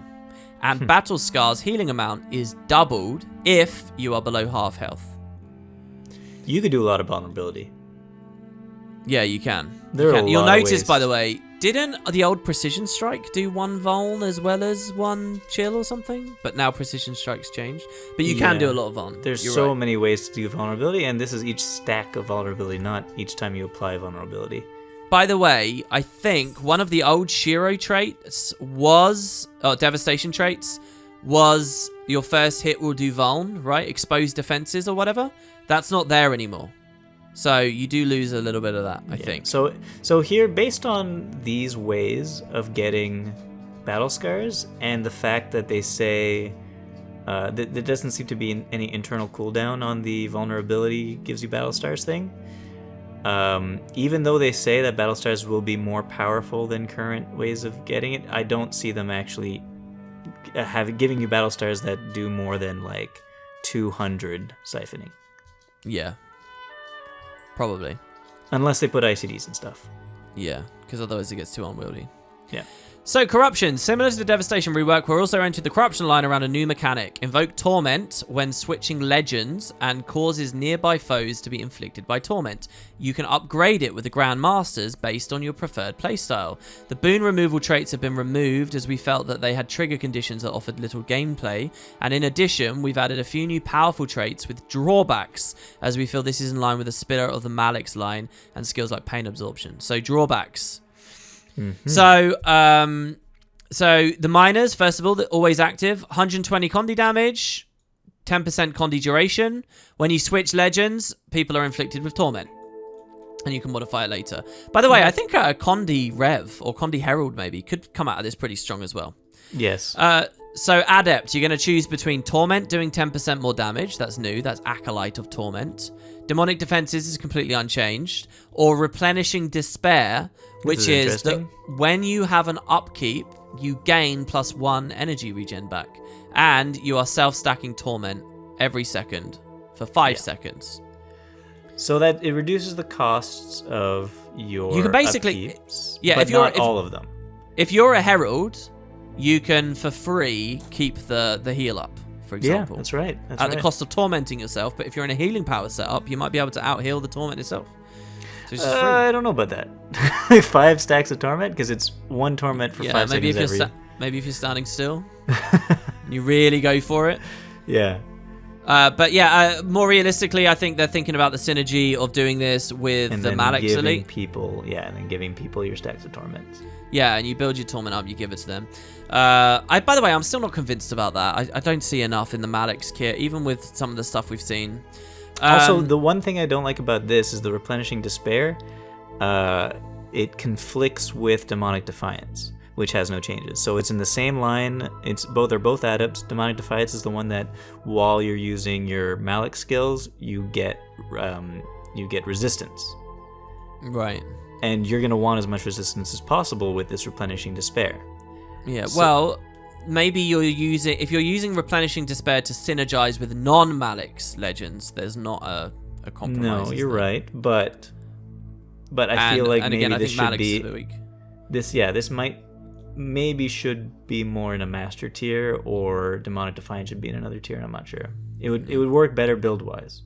And battle scars healing amount is doubled if you are below half health. You could do a lot of vulnerability. Yeah, you can. There are a You'll lot of notice, ways. by the way, didn't the old Precision Strike do 1 Vuln as well as 1 Chill or something? But now Precision Strike's changed. But you can do a lot of Vuln. There's You're so right. many ways to do vulnerability, and this is each stack of vulnerability, not each time you apply vulnerability. By the way, I think one of the old Shiro traits was, Devastation traits, was your first hit will do Vuln, right? Exposed defenses or whatever. That's not there anymore. So you do lose a little bit of that, I think. So here, based on these ways of getting battle scars and the fact that they say that there doesn't seem to be any internal cooldown on the vulnerability gives you battle stars thing, even though they say that battle stars will be more powerful than current ways of getting it, I don't see them actually giving you battle stars that do more than like 200 siphoning. Yeah. Probably. Unless they put ICDs and stuff. Yeah, because otherwise it gets too unwieldy. Yeah. So, Corruption. Similar to the Devastation rework, we're also entered the Corruption line around a new mechanic. Invoke Torment when switching legends and causes nearby foes to be inflicted by Torment. You can upgrade it with the Grandmasters based on your preferred playstyle. The boon removal traits have been removed as we felt that they had trigger conditions that offered little gameplay. And in addition, we've added a few new powerful traits with drawbacks as we feel this is in line with the spirit of the Malik's line and skills like Pain Absorption. So, drawbacks. Mm-hmm. So the miners, first of all, they're always active. 120 Condi damage, 10% Condi duration. When you switch legends, people are inflicted with Torment. And you can modify it later. By the way, I think Condi Rev, or Condi Herald maybe, could come out of this pretty strong as well. Yes. So Adept, you're going to choose between Torment doing 10% more damage. That's new. That's Acolyte of Torment. Demonic Defenses is completely unchanged. Or Replenishing Despair, which is that when you have an upkeep, you gain +1 energy regen back. And you are self-stacking Torment every second for 5 seconds. So that it reduces the costs of your you can basically, upkeeps, yeah, but if you're, not all of them. If you're a Herald, you can, for free, keep the heal up, for example. Yeah, that's right. At the cost of tormenting yourself, but if you're in a healing power setup, you might be able to out-heal the torment itself. So it's just free. I don't know about that. 5 stacks of torment? Because it's 1 torment for 5 maybe seconds every... maybe if you're standing still, you really go for it. Yeah. But yeah, more realistically, I think they're thinking about the synergy of doing this with and the Malik's Elite. And then giving people your stacks of torment. Yeah, and you build your torment up, you give it to them. By the way, I'm still not convinced about that. I don't see enough in the Malik's kit, even with some of the stuff we've seen. Also, the one thing I don't like about this is the Replenishing Despair. It conflicts with Demonic Defiance, which has no changes. So it's in the same line. They're both adepts. Demonic Defiance is the one that, while you're using your Malik skills, you get resistance. Right. And you're gonna want as much resistance as possible with this Replenishing Despair. Yeah. Well, maybe if you're using Replenishing Despair to synergize with non-Malik's legends, there's not a compromise. No, you're right, but I feel like maybe this should be this maybe should be more in a master tier, or Demonic Defiance should be in another tier. I'm not sure. It would work better build wise.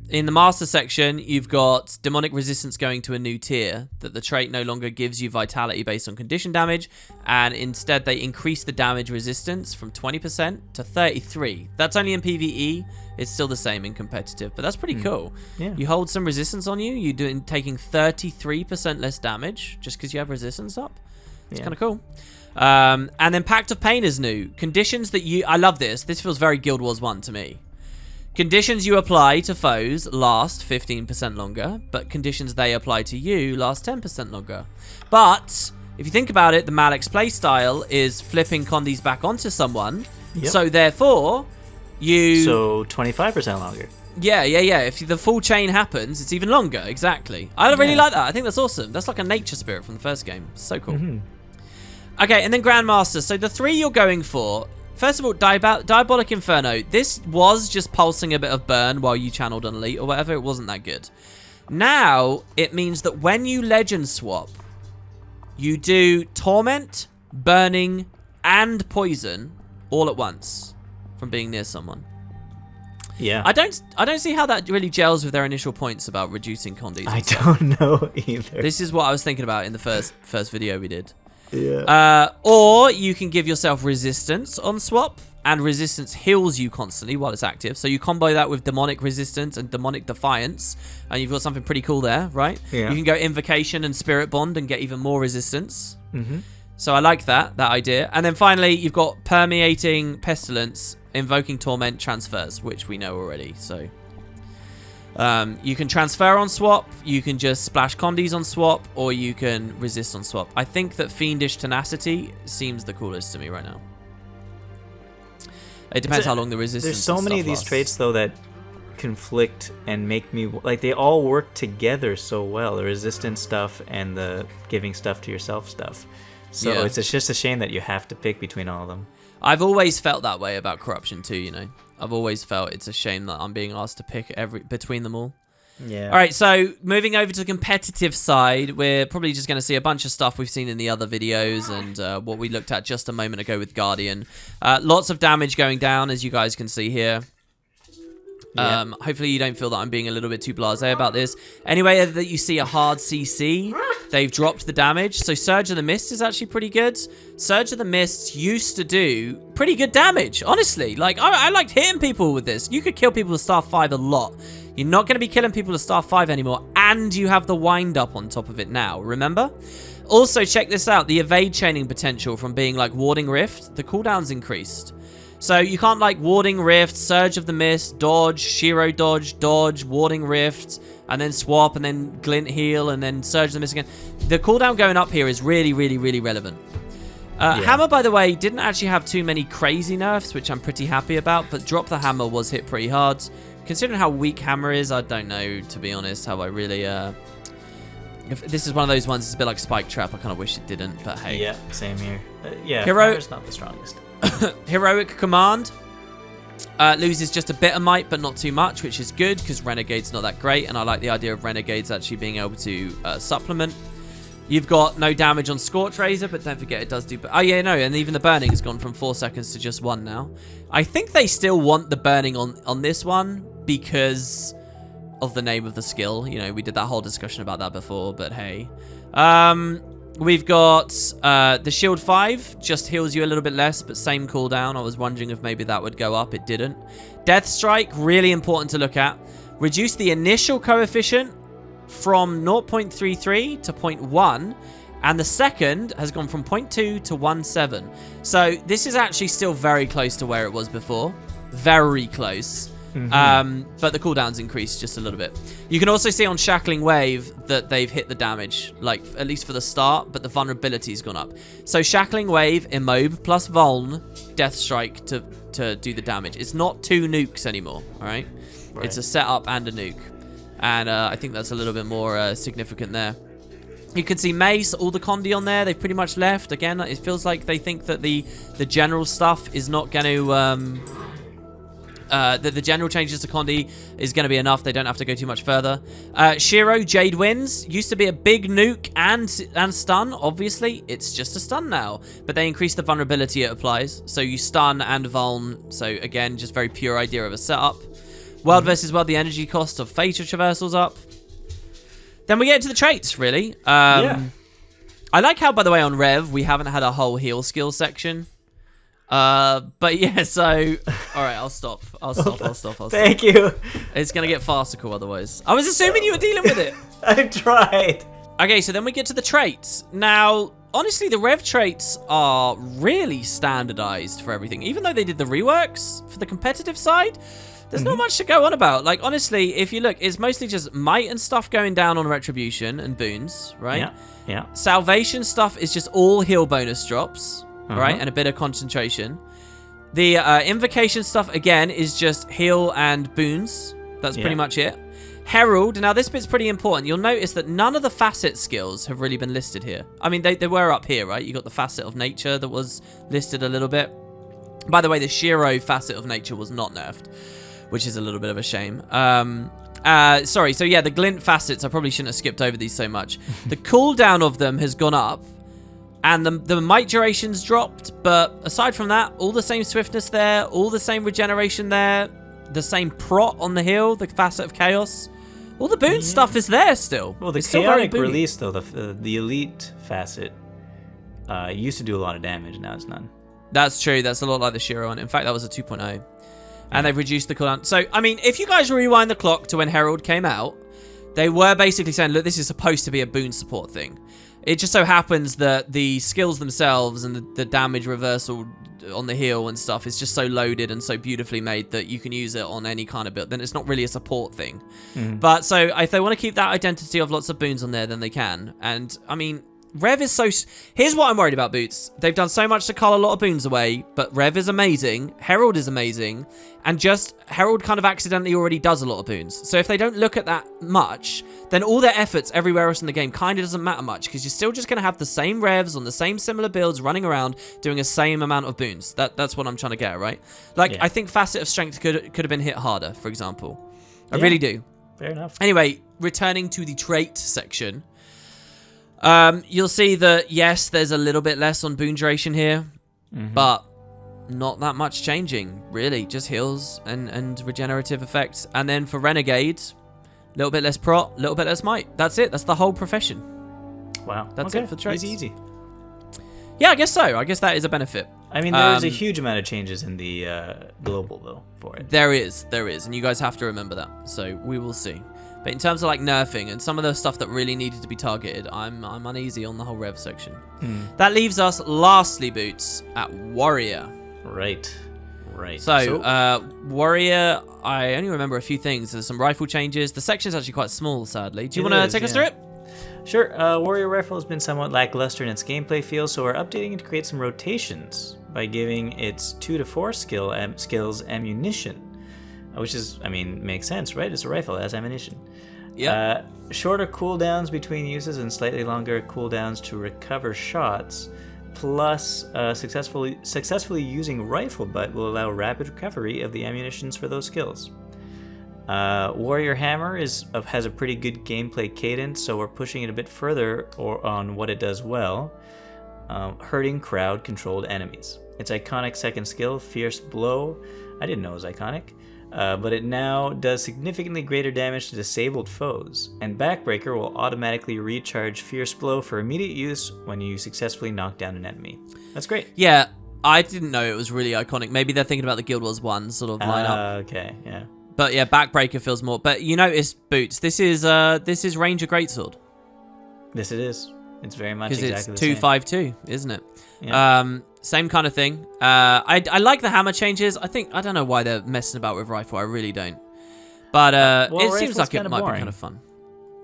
In the master section, you've got demonic resistance going to a new tier, that the trait no longer gives you vitality based on condition damage, and instead they increase the damage resistance from 20% to 33%. That's only in PvE. It's still the same in competitive, but that's pretty cool. Yeah. You hold some resistance on you, you're taking 33% less damage just because you have resistance up. It's kind of cool. And then Pact of Pain is new. Conditions that I love this. This feels very Guild Wars 1 to me. Conditions you apply to foes last 15% longer, but conditions they apply to you last 10% longer. But if you think about it, the Malik's playstyle is flipping Condis back onto someone. Yep. So therefore, So 25% longer. Yeah. If the full chain happens, it's even longer. Exactly. I really like that. I think that's awesome. That's like a nature spirit from the first game. So cool. Mm-hmm. Okay, and then Grandmaster. So the 3 you're going for... First of all, Diabolic Inferno. This was just pulsing a bit of burn while you channeled an elite or whatever. It wasn't that good. Now, it means that when you legend swap, you do Torment, Burning, and Poison all at once from being near someone. Yeah. I don't see how that really gels with their initial points about reducing condies. I don't know either. This is what I was thinking about in the first video we did. Yeah. Or you can give yourself resistance on swap, and resistance heals you constantly while it's active. So you combo that with demonic resistance and demonic defiance, and you've got something pretty cool there, right? Yeah. You can go invocation and spirit bond and get even more resistance. Mm-hmm. So I like that idea. And then finally, you've got permeating pestilence, invoking torment, transfers, which we know already. So you can transfer on swap, you can just splash condies on swap, or you can resist on swap. I think that fiendish tenacity seems the coolest to me right now. It depends how long the resistance. There's so many of these traits though that conflict and make me like they all work together so well. The resistance stuff and the giving stuff to yourself stuff. So Yeah. it's just a shame that you have to pick between all of them. I've always felt that way about corruption too, you know. I've always felt it's a shame that I'm being asked to pick between them all. Yeah. All right, so moving over to the competitive side, we're probably just going to see a bunch of stuff we've seen in the other videos and what we looked at just a moment ago with Guardian. Lots of damage going down, as you guys can see here. Yeah. Hopefully you don't feel that I'm being a little bit too blasé about this. Anyway, that you see a hard CC, they've dropped the damage. So Surge of the Mist is actually pretty good. Surge of the Mist used to do pretty good damage, honestly. Like, I liked hitting people with this. You could kill people with Star 5 a lot. You're not going to be killing people with Star 5 anymore, and you have the wind up on top of it now, remember? Also, check this out. The evade chaining potential from being like Warding Rift, the cooldown's increased. So you can't like Warding Rift, Surge of the Mist, dodge, Shiro dodge, Warding Rift, and then swap, and then Glint heal, and then Surge of the Mist again. The cooldown going up here is really, really, really relevant. Hammer, by the way, didn't actually have too many crazy nerfs, which I'm pretty happy about, but Drop the Hammer was hit pretty hard. Considering how weak Hammer is, I don't know, to be honest, how I really... If this is one of those ones, it's a bit like Spike Trap. I kind of wish it didn't, but hey. Yeah, same here. Yeah, Hammer's not the strongest. Heroic Command loses just a bit of might, but not too much, which is good, because Renegade's not that great, and I like the idea of Renegades actually being able to supplement. You've got no damage on Scorch Razor, but don't forget it does do... Oh, yeah, no, and even the burning has gone from 4 seconds to just 1 now. I think they still want the burning on this one because of the name of the skill. You know, we did that whole discussion about that before, but hey. We've got the Shield 5, just heals you a little bit less, but same cooldown. I was wondering if maybe that would go up. It didn't. Death Strike, really important to look at. Reduce the initial coefficient from 0.33 to 0.1, and the second has gone from 0.2 to 1.7. So this is actually still very close to where it was before. Very close. But the cooldown's increased just a little bit. You can also see on Shackling Wave that they've hit the damage, like at least for the start, but the vulnerability's gone up. So Shackling Wave, Immob plus Vuln, Death Strike to do the damage. It's not 2 nukes anymore, all right? It's a setup and a nuke. And I think that's a little bit more significant there. You can see Mace, all the Condi on there, they've pretty much left. Again, it feels like they think that the general stuff is not going to... that the general changes to Condi is going to be enough. They don't have to go too much further. Shiro, Jade Winds, used to be a big nuke and stun. Obviously, it's just a stun now. But they increase the vulnerability it applies. So you stun and vuln. So again, just very pure idea of a setup. World versus World, the energy cost of Fatal Traversal's up. Then we get to the traits, really. I like how, by the way, on Rev, we haven't had a whole heal skill section. But yeah, so... Alright, I'll stop. I'll stop. Thank you. It's going to get farcical otherwise. I was assuming you were dealing with it. I tried. Okay, so then we get to the traits. Now, honestly, the Rev traits are really standardized for everything. Even though they did the reworks for the competitive side... There's not much to go on about. Like, honestly, if you look, it's mostly just might and stuff going down on Retribution and boons, right? Yeah. Salvation stuff is just all heal bonus drops, right? And a bit of concentration. The invocation stuff, again, is just heal and boons. That's pretty much it. Herald, now this bit's pretty important. You'll notice that none of the facet skills have really been listed here. I mean, they were up here, right? You got the facet of nature that was listed a little bit. By the way, the Shiro facet of nature was not nerfed, which is a little bit of a shame. Sorry, so yeah, the glint facets, I probably shouldn't have skipped over these so much. The cooldown of them has gone up, and the might duration's dropped, but aside from that, all the same swiftness there, all the same regeneration there, the same prot on the hill, the Facet of Chaos. All the boon stuff is there still. Well, the it's still very chaotic boony. release though, the elite facet used to do a lot of damage. Now it's none. That's true. That's a lot like the Shiro one. In fact, that was a 2.0. And they've reduced the cooldown. So, I mean, if you guys rewind the clock to when Herald came out, they were basically saying, look, this is supposed to be a boon support thing. It just so happens that the skills themselves and the damage reversal on the heal and stuff is just so loaded and so beautifully made that you can use it on any kind of build. Then it's not really a support thing. But so if they want to keep that identity of lots of boons on there, then they can. And, I mean... Rev is so... Here's what I'm worried about, Boots. They've done so much to cull a lot of boons away, but Rev is amazing, Herald is amazing, and just Herald kind of accidentally already does a lot of boons. So if they don't look at that much, then all their efforts everywhere else in the game kind of doesn't matter much, because you're still just going to have the same Revs on the same similar builds running around doing the same amount of boons. That's what I'm trying to get at, right? Like, I think Facet of Strength could have been hit harder, for example. I really do. Fair enough. Anyway, returning to the trait section... you'll see that, yes, there's a little bit less on boon duration here, but not that much changing, really. Just heals and regenerative effects. And then for Renegade, a little bit less prot, a little bit less might. That's it. That's the whole profession. Wow. That's it for traits. Easy. Yeah, I guess so. I guess that is a benefit. I mean, there's a huge amount of changes in the global, though, for it. There is. And you guys have to remember that. So we will see. But in terms of like nerfing and some of the stuff that really needed to be targeted, I'm uneasy on the whole Rev section. That leaves us, lastly, Boots, at Warrior. Right. So, Warrior, I only remember a few things. There's some rifle changes. The section's actually quite small, sadly. Do you want to take us through it? Sure. Warrior Rifle has been somewhat lackluster in its gameplay feel, so we're updating it to create some rotations by giving its 2 to 4 skills ammunition. Which is, I mean, makes sense, right? It's a rifle, it has ammunition. Yeah. Shorter cooldowns between uses and slightly longer cooldowns to recover shots, plus successfully using rifle butt will allow rapid recovery of the ammunitions for those skills. Warrior Hammer has a pretty good gameplay cadence, so we're pushing it a bit further on what it does well, hurting crowd-controlled enemies. Its iconic second skill, Fierce Blow, I didn't know it was iconic. But it now does significantly greater damage to disabled foes, and Backbreaker will automatically recharge Fierce Blow for immediate use when you successfully knock down an enemy. That's great. Yeah, I didn't know it was really iconic. Maybe they're thinking about the Guild Wars 1 sort of lineup. Okay, yeah. But yeah, Backbreaker feels more. But you notice, Boots, this is Ranger Greatsword. This it is. It's very much exactly the same. Because it's 252, isn't it? Yeah. Same kind of thing. I like the hammer changes. I don't know why they're messing about with rifle. I really don't. But it seems like it might be kind of fun.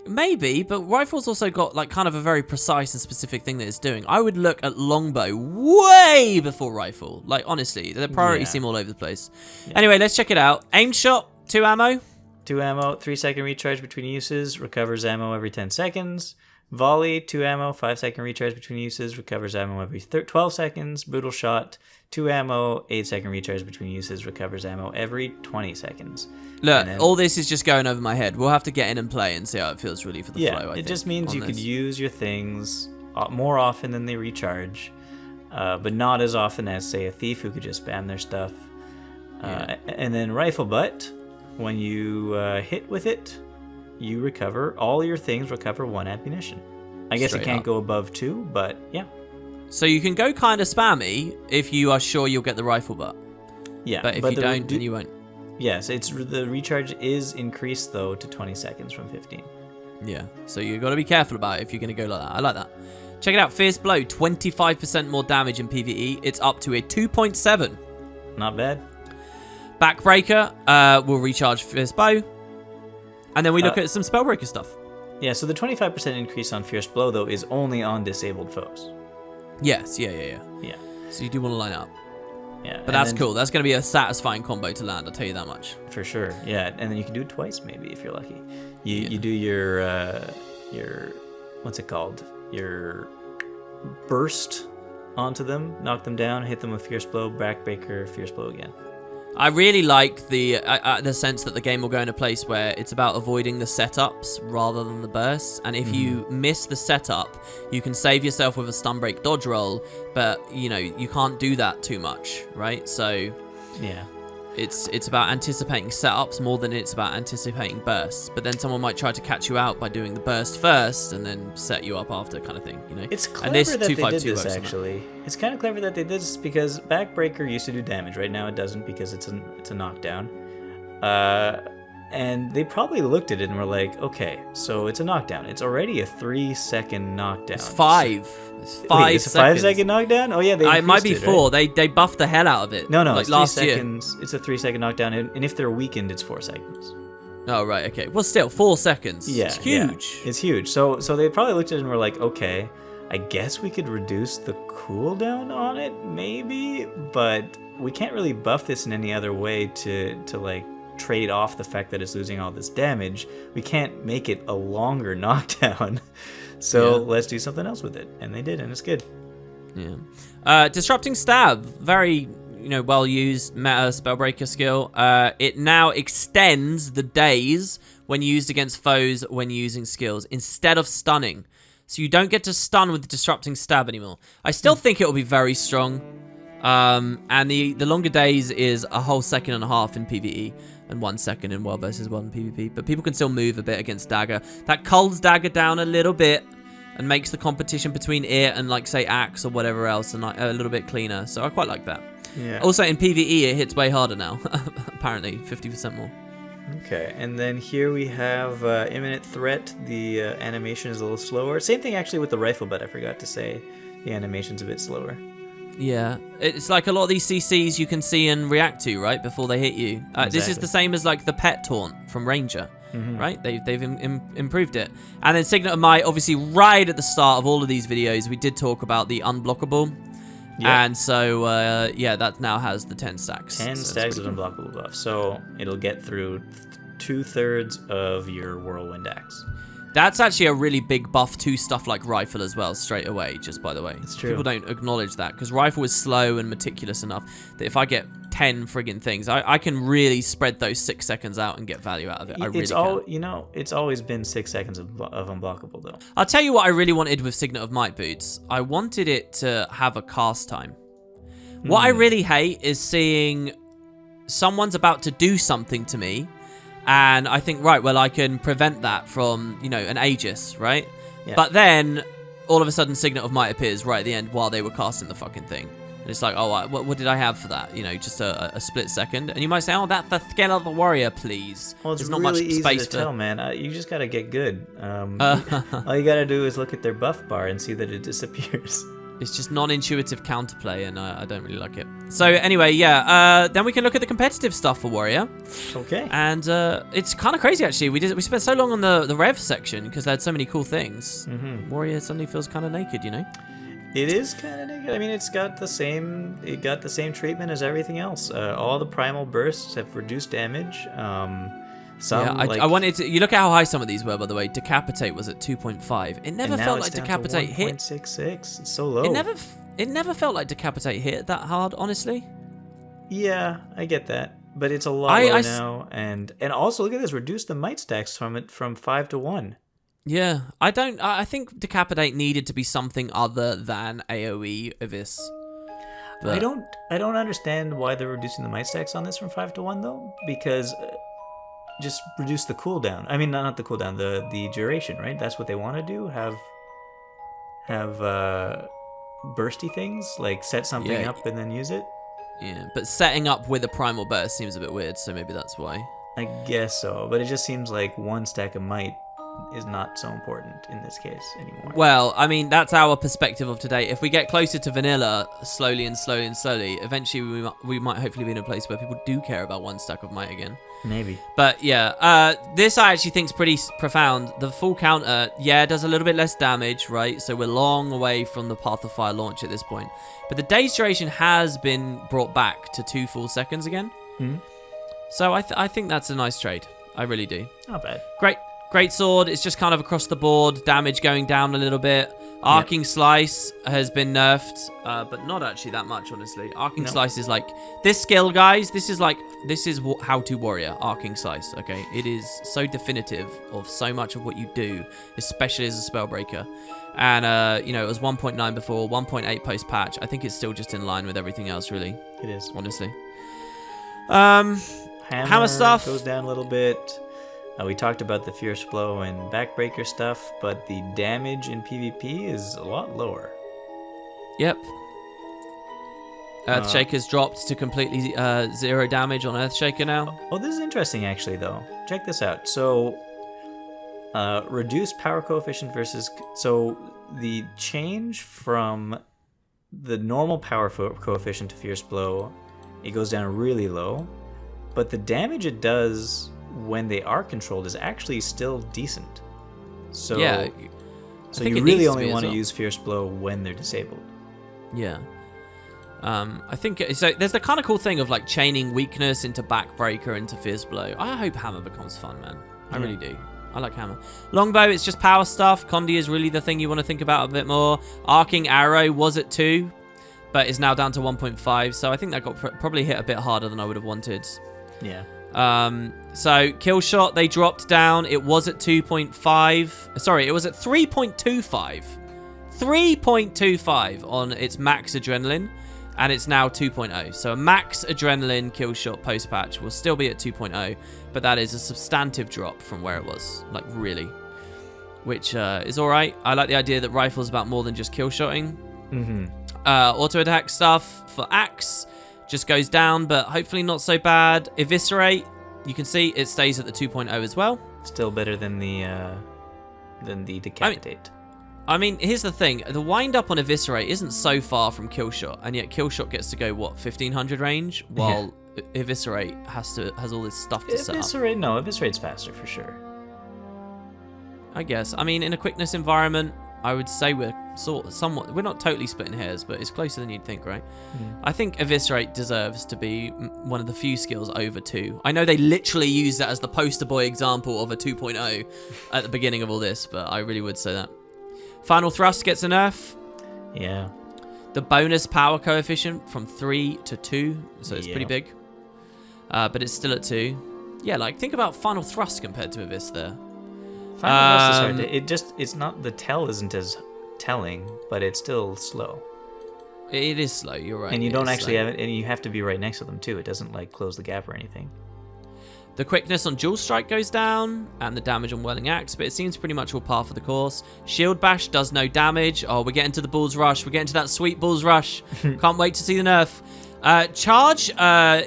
Maybe, but rifle's also got like kind of a very precise and specific thing that it's doing. I would look at longbow way before rifle. Like, honestly, the priorities seem all over the place. Yeah. Anyway, let's check it out. Aim shot, 2 ammo. 2 ammo, 3-second recharge between uses, recovers ammo every 10 seconds. Volley, 2 ammo, 5-second recharge between uses, recovers ammo every 12 seconds. Brutal Shot, 2 ammo, 8-second recharge between uses, recovers ammo every 20 seconds. Look, all this is just going over my head. We'll have to get in and play and see how it feels really for the flow. It just means you could use your things more often than they recharge, but not as often as, say, a thief who could just spam their stuff. And then Rifle Butt, when you hit with it, you recover, all your things recover 1 ammunition. I guess it can't go above 2, but yeah. So you can go kind of spammy if you are sure you'll get the rifle butt. Yeah. But if you don't, then you won't. Yes, the recharge is increased, though, to 20 seconds from 15. Yeah, so you've got to be careful about it if you're going to go like that. I like that. Check it out. Fierce Blow, 25% more damage in PvE. It's up to a 2.7. Not bad. Backbreaker will recharge Fierce Bow. And then we look at some Spellbreaker stuff. Yeah, so the 25% increase on Fierce Blow, though, is only on disabled foes. Yes, yeah. So you do want to line up. Yeah. But that's cool. That's going to be a satisfying combo to land, I'll tell you that much. For sure, yeah. And then you can do it twice, maybe, if you're lucky. You do your, what's it called? Your burst onto them, knock them down, hit them with Fierce Blow, Backbreaker, Fierce Blow again. I really like the sense that the game will go in a place where it's about avoiding the setups rather than the bursts. And if you miss the setup, you can save yourself with a stun break dodge roll, but you can't do that too much, right? So yeah. It's about anticipating setups more than it's about anticipating bursts. But then someone might try to catch you out by doing the burst first and then set you up after, kind of thing. You know. It's clever and this that they did 252 this, works on that. actually. It's kind of clever that they did this because Backbreaker used to do damage. Right now it doesn't because it's a knockdown. And they probably looked at it and were like, okay, so it's a knockdown. It's already a 3-second knockdown. It's 5. It's 5 Wait, it's a seconds. 5-second knockdown? Oh, yeah, they It might be increased it, 4. right? They buffed the hell out of it. No, like it's last 3 year. seconds. It's a 3-second knockdown, and if they're weakened, it's 4 seconds. Oh, right, okay. Well, still, 4 seconds. Yeah, It's huge. Yeah. It's huge. So they probably looked at it and were like, okay, I guess we could reduce the cooldown on it, maybe, but we can't really buff this in any other way to like trade off the fact that it's losing all this damage. We can't make it a longer knockdown. So let's do something else with it. And they did, and it's good. Yeah. Disrupting Stab. Very, well used meta Spellbreaker skill. It now extends the days when used against foes when using skills instead of stunning. So you don't get to stun with the Disrupting Stab anymore. I still think it will be very strong. And the longer days is a whole second and a half in PvE and 1 second in World vs. World in PvP. But people can still move a bit against Dagger. That culls Dagger down a little bit and makes the competition between it and, like, say, Axe or whatever else a little bit cleaner. So I quite like that. Yeah. Also, in PvE, it hits way harder now. Apparently, 50% more. Okay, and then here we have Imminent Threat. The animation is a little slower. Same thing, actually, with the rifle, but I forgot to say the animation's a bit slower. Yeah, it's like a lot of these CCs you can see and react to, right, before they hit you. This is the same as, like, the pet taunt from Ranger, right? They've improved it. And then Signet of Might, obviously, right at the start of all of these videos, we did talk about the unblockable. Yeah. And so, that now has the 10 stacks. 10 stacks of unblockable buff. So it'll get through 2/3 of your Whirlwind Axe. That's actually a really big buff to stuff like Rifle as well, straight away, just by the way. It's true. People don't acknowledge that, because Rifle is slow and meticulous enough that if I get 10 friggin' things, I can really spread those 6 seconds out and get value out of it. I really can. It's always been 6 seconds of unblockable, though. I'll tell you what I really wanted with Signet of Might boots. I wanted it to have a cast time. What I really hate is seeing someone's about to do something to me, and I think, right, well, I can prevent that from, an Aegis, right? Yeah. But then, all of a sudden, Signet of Might appears right at the end while they were casting the fucking thing. And it's like, oh, what did I have for that? Just a split second. And you might say, oh, that's the skill of the warrior, please. Well, it's There's not really much easy space to tell, man. You just gotta get good. All you gotta do is look at their buff bar and see that it disappears. It's just non-intuitive counterplay, and I don't really like it. So anyway, then we can look at the competitive stuff for Warrior. Okay. And it's kind of crazy, actually. We spent so long on the Rev section because they had so many cool things. Warrior suddenly feels kind of naked, It is kind of naked. I mean, it got the same treatment as everything else. All the primal bursts have reduced damage. I wanted to. You look at how high some of these were, by the way. Decapitate was at 2.5. It never felt like Decapitate hit. 1.66. It's so low. It never felt like Decapitate hit that hard, honestly. Yeah, I get that, but it's a lot lower now. And also look at this. Reduce the might stacks from 5 to 1. Yeah, I think Decapitate needed to be something other than AoE Avis. But I don't understand why they're reducing the might stacks on this from 5 to 1 though, because just reduce the cooldown. I mean, not the cooldown, the duration, right? That's what they want to do. Have bursty things, like set something up and then use it. Yeah, but setting up with a primal burst seems a bit weird, so maybe that's why. I guess so, but it just seems like 1 stack of might is not so important in this case anymore. Well, I mean, that's our perspective of today. If we get closer to vanilla slowly, eventually we might hopefully be in a place where people do care about 1 stack of might again. Maybe. But yeah, this I actually think is pretty profound. The full counter, does a little bit less damage, right? So we're long away from the Path of Fire launch at this point. But the day's duration has been brought back to 2 full seconds again. So I think that's a nice trade. I really do. Not bad. Great sword. It's just kind of across the board. Damage going down a little bit. Arcing Slice has been nerfed, but not actually that much, honestly. Arcing Slice is like this skill, guys. This is how to warrior. Arcing Slice. Okay, it is so definitive of so much of what you do, especially as a spellbreaker. And it was 1.9 before, 1.8 post patch. I think it's still just in line with everything else, really. It is, honestly. Hammer stuff goes down a little bit. We talked about the Fierce Blow and Backbreaker stuff, but the damage in PvP is a lot lower. Yep. Earthshaker's dropped to completely 0 damage on Earthshaker now. Oh, this is interesting actually, though. Check this out. So, reduced power coefficient versus... So, the change from the normal power coefficient to Fierce Blow, it goes down really low, but the damage it does when they are controlled is actually still decent. So, yeah, so you really only want to use Fierce Blow when they're disabled. Yeah. I think so. There's the kind of cool thing of like chaining weakness into Backbreaker into Fierce Blow. I hope Hammer becomes fun, man. I really do. I like Hammer. Longbow, it's just power stuff. Condi is really the thing you want to think about a bit more. Arcing Arrow was at 2, but is now down to 1.5. So I think that got probably hit a bit harder than I would have wanted. Yeah. So kill shot they dropped down. It was at 2.5. Sorry, it was at 3.25. 3.25 on its max adrenaline, and it's now 2.0. So a max adrenaline kill shot post patch will still be at 2.0, but that is a substantive drop from where it was, like really, which is all right. I like the idea that rifle's about more than just kill shotting. Auto attack stuff for axe just goes down, but hopefully not so bad. Eviscerate, you can see it stays at the 2.0 as well. Still better than the decapitate. I mean, here's the thing. The wind up on Eviscerate isn't so far from Killshot, and yet Killshot gets to go, what, 1500 range? While Eviscerate has all this stuff to set up. Eviscerate's faster for sure. I guess. I mean, in a quickness environment, I would say we're somewhat... We're not totally splitting hairs, but it's closer than you'd think, right? I think Eviscerate deserves to be one of the few skills over 2. I know they literally use that as the poster boy example of a 2.0 at the beginning of all this, but I really would say that. Final Thrust gets a nerf. Yeah. The bonus power coefficient from 3 to 2, so it's pretty big. But it's still at 2. Yeah, like, think about Final Thrust compared to Evis there. Final Thrust is hard. It's not, the tell isn't as telling, but it's still slow. It is slow, you're right. And you don't actually have it, and you have to be right next to them too. It doesn't, like, close the gap or anything. The quickness on Dual Strike goes down, and the damage on Whirling Axe, but it seems pretty much all par for the course. Shield Bash does no damage. Oh, we're getting to the Bull's Rush. We're getting to that sweet Bull's Rush. Can't wait to see the nerf. Charge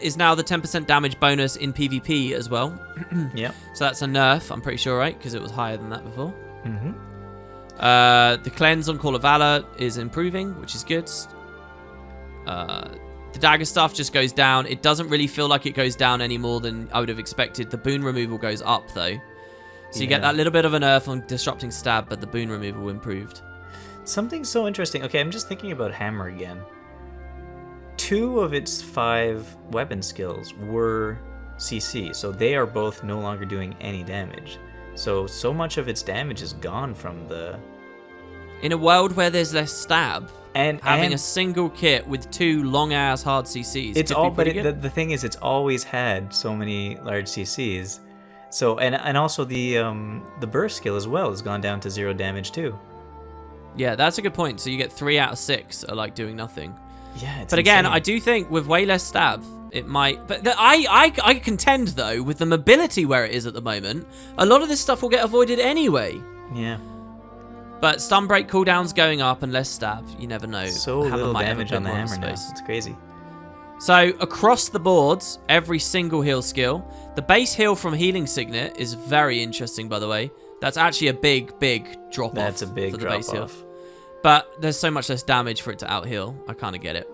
is now the 10% damage bonus in PvP as well. Yeah. So that's a nerf, I'm pretty sure, right? Because it was higher than that before. The Cleanse on Call of Valor is improving, which is good. The dagger stuff just goes down. It doesn't really feel like it goes down any more than I would have expected. The boon removal goes up, though. So you get that little bit of a nerf on disrupting stab, but the boon removal improved. Something so interesting. Okay, I'm just thinking about Hammer again. 2 of its 5 weapon skills were CC, so they are both no longer doing any damage. So much of its damage is gone from the... In a world where there's less stab... And having a single kit with 2 long-ass hard CCs. It's all, but the thing is, it's always had so many large CCs. So and also the burst skill as well has gone down to 0 damage too. Yeah, that's a good point. So you get 3 out of 6 are like doing nothing. Yeah, but again, I do think with way less stab, it might. But I contend though with the mobility where it is at the moment, a lot of this stuff will get avoided anyway. Yeah. But stun break cooldowns going up and less stab. You never know. So little damage on the hammer now. It's crazy. So across the boards, every single heal skill. The base heal from Healing Signet is very interesting, by the way. That's actually a big drop off. That's a big drop off. But there's so much less damage for it to out heal. I kind of get it.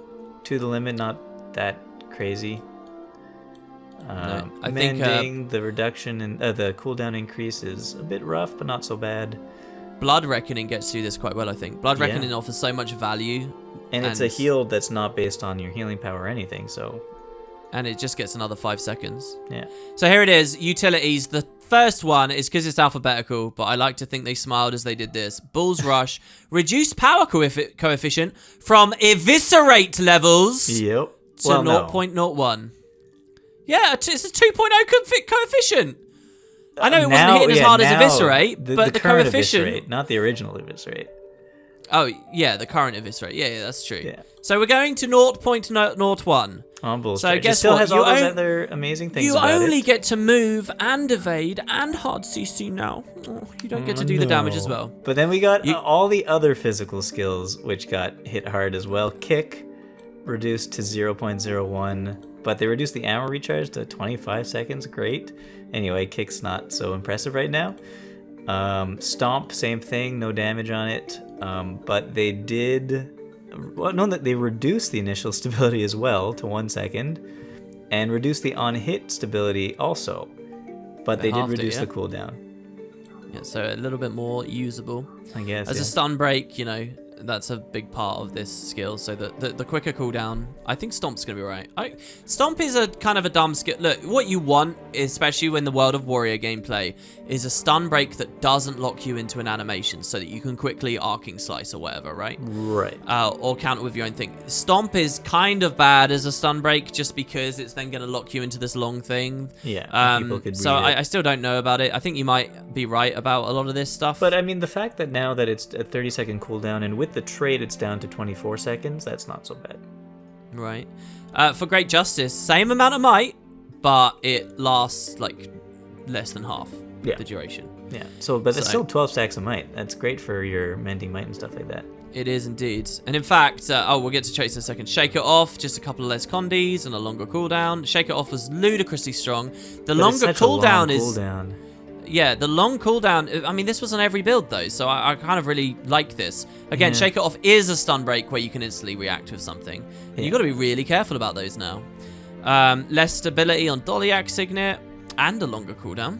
To the limit, not that crazy. No, I think the reduction in the cooldown increase is a bit rough, but not so bad. Blood Reckoning gets through this quite well, I think. Blood Reckoning offers so much value. And it's a heal that's not based on your healing power or anything, so... And it just gets another 5 seconds. Yeah. So here it is, utilities. The first one is because it's alphabetical, but I like to think they smiled as they did this. Bull's Rush. Reduced power coefficient from Eviscerate levels to 0.01. Yeah, it's a 2.0 coefficient. I know it wasn't hitting as hard as Eviscerate, but the current coefficient... Eviscerate, not the original Eviscerate. Oh, yeah, the current Eviscerate. Yeah, that's true. Yeah. So we're going to 0.01. Bull's So charge. guess it still what? has all those other amazing things You about only it. get to move and evade and hard CC now. Oh, you don't get to do the damage as well. But then we got all the other physical skills, which got hit hard as well. Kick reduced to 0.01, but they reduced the ammo recharge to 25 seconds. Great. Anyway, Kick's not so impressive right now. Stomp, same thing, no damage on it. But they did... Well, no, they reduced the initial stability as well to 1 second, and reduced the on-hit stability also. But they did reduce the cooldown. Yeah, so a little bit more usable. I guess. As a stun break, you know, that's a big part of this skill. So the quicker cooldown, I think Stomp's gonna be right. Stomp is a kind of a dumb skill. Look, what you want, especially when the World of Warrior gameplay, is a stun break that doesn't lock you into an animation, so that you can quickly arcing slice or whatever, right? Right. Or counter with your own thing. Stomp is kind of bad as a stun break, just because it's then gonna lock you into this long thing. Yeah. People could so read it. I still don't know about it. I think you might be right about a lot of this stuff. But I mean, the fact that now that it's a 30-second cooldown, and with the trade it's down to 24 seconds, that's not so bad. Right. For Great Justice, same amount of might, but it lasts like less than half the duration. Yeah. But it's still 12 stacks of might. That's great for your mending might and stuff like that. It is indeed. And in fact, we'll get to Chase in a second. Shake It Off, just a couple of less condies and a longer cooldown. Shake It Off was ludicrously strong. The longer cooldown is... Yeah, the long cooldown, I mean, this was on every build, though, so I kind of really like this. Again, Shake It Off is a stun break where you can instantly react with something. And you've got to be really careful about those now. Less stability on Dolly Axe Signet, and a longer cooldown.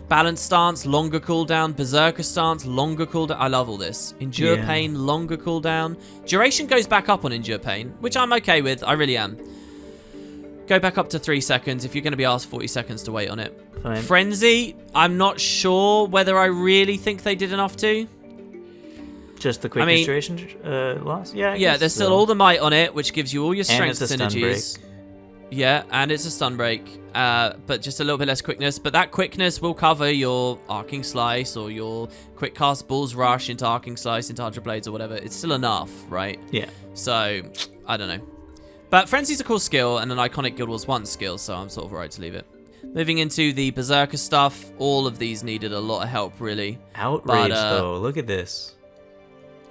Balance Stance, longer cooldown. Berserker Stance, longer cooldown. I love all this. Endure Pain, longer cooldown. Duration goes back up on Endure Pain, which I'm okay with. I really am. Go back up to 3 seconds if you're going to be asked 40 seconds to wait on it. Fine. Frenzy, I'm not sure whether I really think they did enough to. Just the quick duration loss? Yeah, yeah, there's still all the might on it, which gives you all your strength and it's a synergies. stun break. Yeah, and it's a stun break, but just a little bit less quickness. But that quickness will cover your arcing slice or your quick cast Bull's Rush into arcing slice, into 100 blades or whatever. It's still enough, right? Yeah. So, I don't know. But Frenzy's a cool skill and an iconic Guild Wars 1 skill, so I'm sort of right to leave it. Moving into the Berserker stuff, all of these needed a lot of help, really. Outrage, though. Look at this.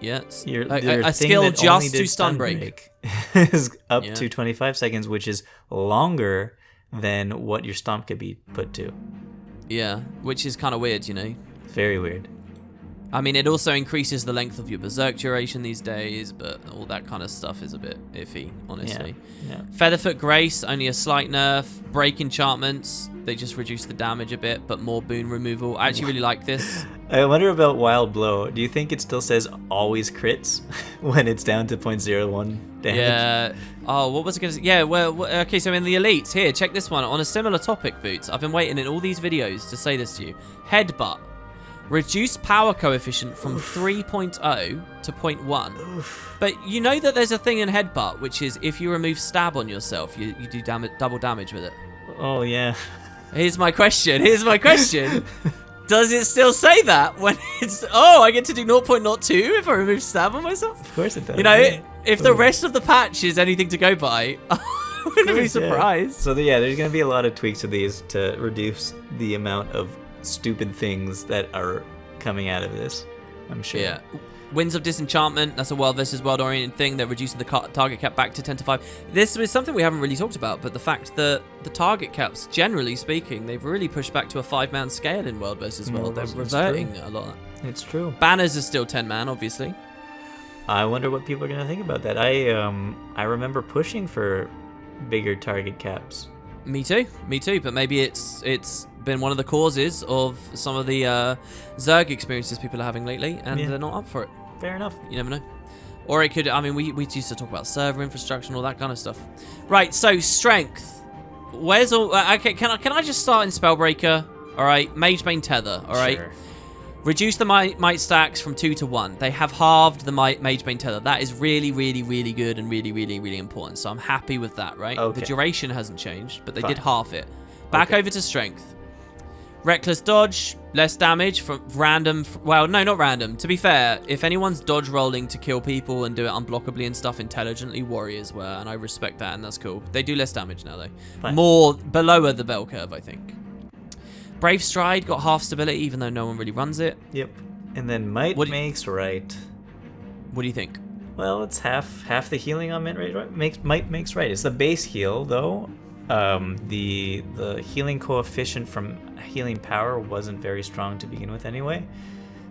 Yeah, a skill just to stun break is up to 25 seconds, which is longer than what your stomp could be put to. Yeah, which is kind of weird, you know. Very weird. I mean, it also increases the length of your berserk duration these days, but all that kind of stuff is a bit iffy, honestly. Yeah. Featherfoot Grace, only a slight nerf. Break enchantments, they just reduce the damage a bit, but more boon removal. I actually really like this. I wonder about Wild Blow. Do you think it still says always crits when it's down to 0.01 damage? Yeah. Oh, what was it going to say? Yeah, well, okay, so in the elites, here, check this one. On a similar topic, Boots, I've been waiting in all these videos to say this to you. Headbutt. Reduce power coefficient from 3.0 to 0.1. Oof. But you know that there's a thing in Headbutt, which is if you remove stab on yourself, you do double damage with it. Oh, yeah. Here's my question. Does it still say that when it's... Oh, I get to do 0.02 if I remove stab on myself? Of course it does. You know, if the rest of the patch is anything to go by, I'm going to be surprised. So, there's going to be a lot of tweaks to these to reduce the amount of stupid things that are coming out of this, I'm sure. Yeah. Winds of Disenchantment, that's a world versus world oriented thing. They're reducing the target cap back to 10 to 5. This is something we haven't really talked about, but the fact that the target caps, generally speaking, they've really pushed back to a 5-man scale in world versus world. They're reverting a lot. It's true. Banners are still 10-man, obviously. I wonder what people are going to think about that. I remember pushing for bigger target caps. Me too, but maybe it's been one of the causes of some of the Zerg experiences people are having lately, and they're not up for it. Fair enough. You never know. Or it could, I mean, we used to talk about server infrastructure and all that kind of stuff. Right, so strength. Where's all, okay, can I just start in Spellbreaker? All right, Mage Bane Tether, all right? Sure. Reduce the might stacks from 2 to 1. They have halved the Mage Bane Tether. That is really, really, really good and really, really, really important. So I'm happy with that, right? Okay. The duration hasn't changed, but they did half it. Back over to strength. Reckless dodge, less damage from random. Well, no, not random. To be fair, if anyone's dodge rolling to kill people and do it unblockably and stuff intelligently, warriors were, and I respect that, and that's cool. They do less damage now, though. Fine. More below the bell curve, I think. Brave Stride got half stability, even though no one really runs it. Yep. And then Might makes right. What do you think? Well, it's half the healing on Might makes right. It's the base heal, though. The healing coefficient from healing power wasn't very strong to begin with anyway,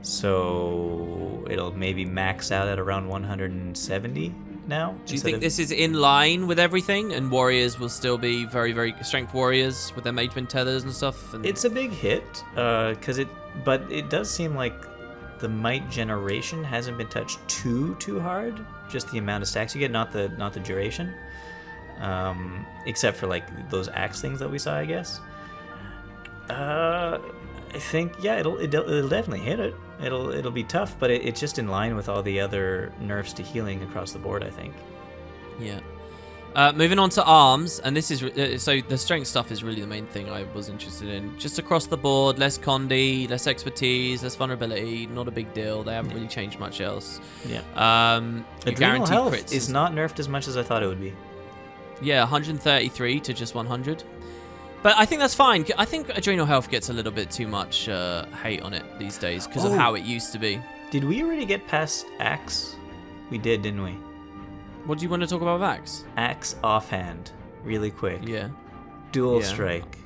so it'll maybe max out at around 170 now. Do you think this is in line with everything, and warriors will still be very, very strength warriors with their mage wind tethers and stuff? And... It's a big hit, but it does seem like the might generation hasn't been touched too hard. Just the amount of stacks you get, not the duration. Except for like those axe things that we saw, I guess. I think it'll definitely hit it. It'll be tough, but it's just in line with all the other nerfs to healing across the board, I think. Yeah. Moving on to arms, and this is so the strength stuff is really the main thing I was interested in. Just across the board, less condi, less expertise, less vulnerability. Not a big deal. They haven't really changed much else. Yeah. Adrenal health crits is not nerfed as much as I thought it would be. Yeah, 133 to just 100. But I think that's fine. I think adrenal health gets a little bit too much hate on it these days because of how it used to be. Did we already get past axe? We did, didn't we? What do you want to talk about with axe? Axe offhand, really quick. Yeah. Dual strike.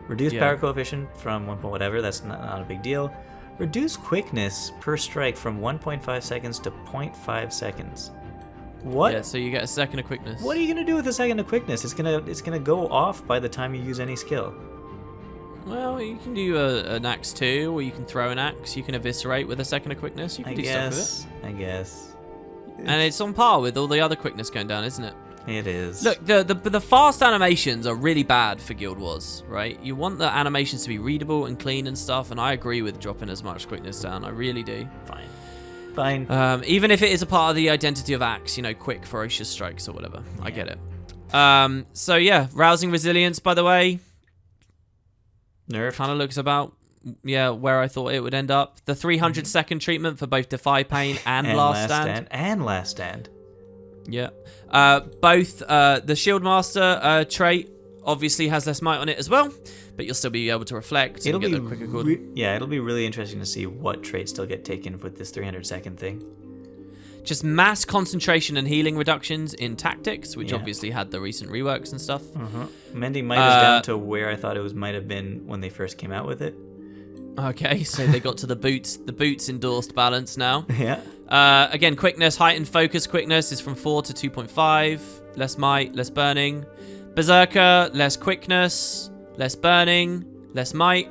Reduce power coefficient from 1 point whatever. That's not a big deal. Reduce quickness per strike from 1.5 seconds to 0.5 seconds. What? Yeah, so you get a second of quickness. What are you gonna do with a second of quickness? It's gonna go off by the time you use any skill. Well, you can do an axe too, or you can throw an axe. You can eviscerate with a second of quickness. You can do stuff with it. I guess. And it's on par with all the other quickness going down, isn't it? It is. Look, the fast animations are really bad for Guild Wars, right? You want the animations to be readable and clean and stuff, and I agree with dropping as much quickness down. I really do. Fine. Even if it is a part of the identity of axe, quick, ferocious strikes or whatever. Yeah. I get it. So yeah, rousing resilience, by the way. Nerf. Kind of looks about, where I thought it would end up. The 300-second treatment for both Defy Pain and Last Stand. And Last Stand. Yeah. Both the Shield Master trait obviously has less might on it as well, but you'll still be able to reflect and get the quicker cooldown. It'll be really interesting to see what traits still get taken with this 300-second thing. Just mass concentration and healing reductions in tactics, which obviously had the recent reworks and stuff. Mending might is down to where I thought it might have been when they first came out with it. Okay, so they got to the boots endorsed balance now. Yeah. Again, quickness, heightened focus quickness is from 4 to 2.5. Less might, less burning. Berserker, less quickness, less burning, less might.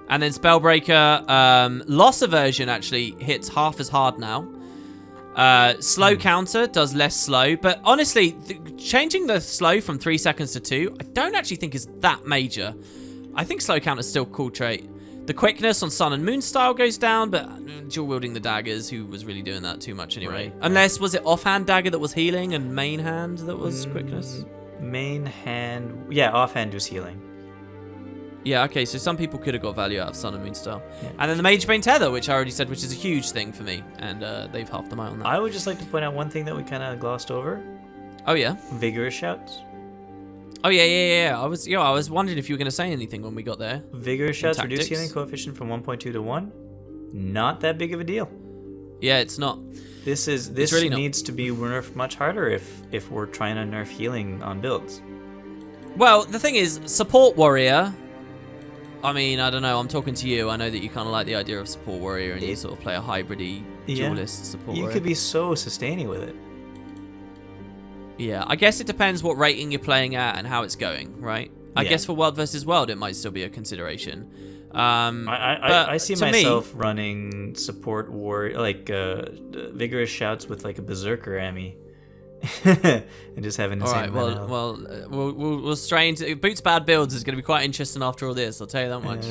And then Spellbreaker, loss aversion actually hits half as hard now. Slow counter does less slow, but honestly, changing the slow from 3 seconds to 2, I don't actually think is that major. I think slow counter is still a cool trait. The quickness on Sun and Moon style goes down, but dual wielding the daggers, who was really doing that too much anyway? Right. Unless, was it offhand dagger that was healing and main hand that was quickness? Main hand, offhand was healing. Yeah, okay, so some people could have got value out of Sun and Moon style. Yeah. And then the Mage Bane Tether, which I already said, which is a huge thing for me, and they've halved them out on that. I would just like to point out one thing that we kind of glossed over. Oh, yeah? Vigorous shouts. Oh, yeah. I was wondering if you were going to say anything when we got there. Vigorous shouts reduce healing coefficient from 1.2 to 1. Not that big of a deal. Yeah, it's not. This really needs to be nerfed much harder if we're trying to nerf healing on builds. Well, the thing is, support warrior. I mean, I don't know. I'm talking to you. I know that you kind of like the idea of support warrior, and you sort of play a hybrid-y duelist support warrior. You could be so sustaining with it. Yeah, I guess it depends what rating you're playing at and how it's going, right? I guess for World versus World, it might still be a consideration. I see myself running support warrior, like vigorous shouts with like a berserker Ami. And just having the same. We'll stray into Boots Bad Builds is going to be quite interesting after all this. I'll tell you that much.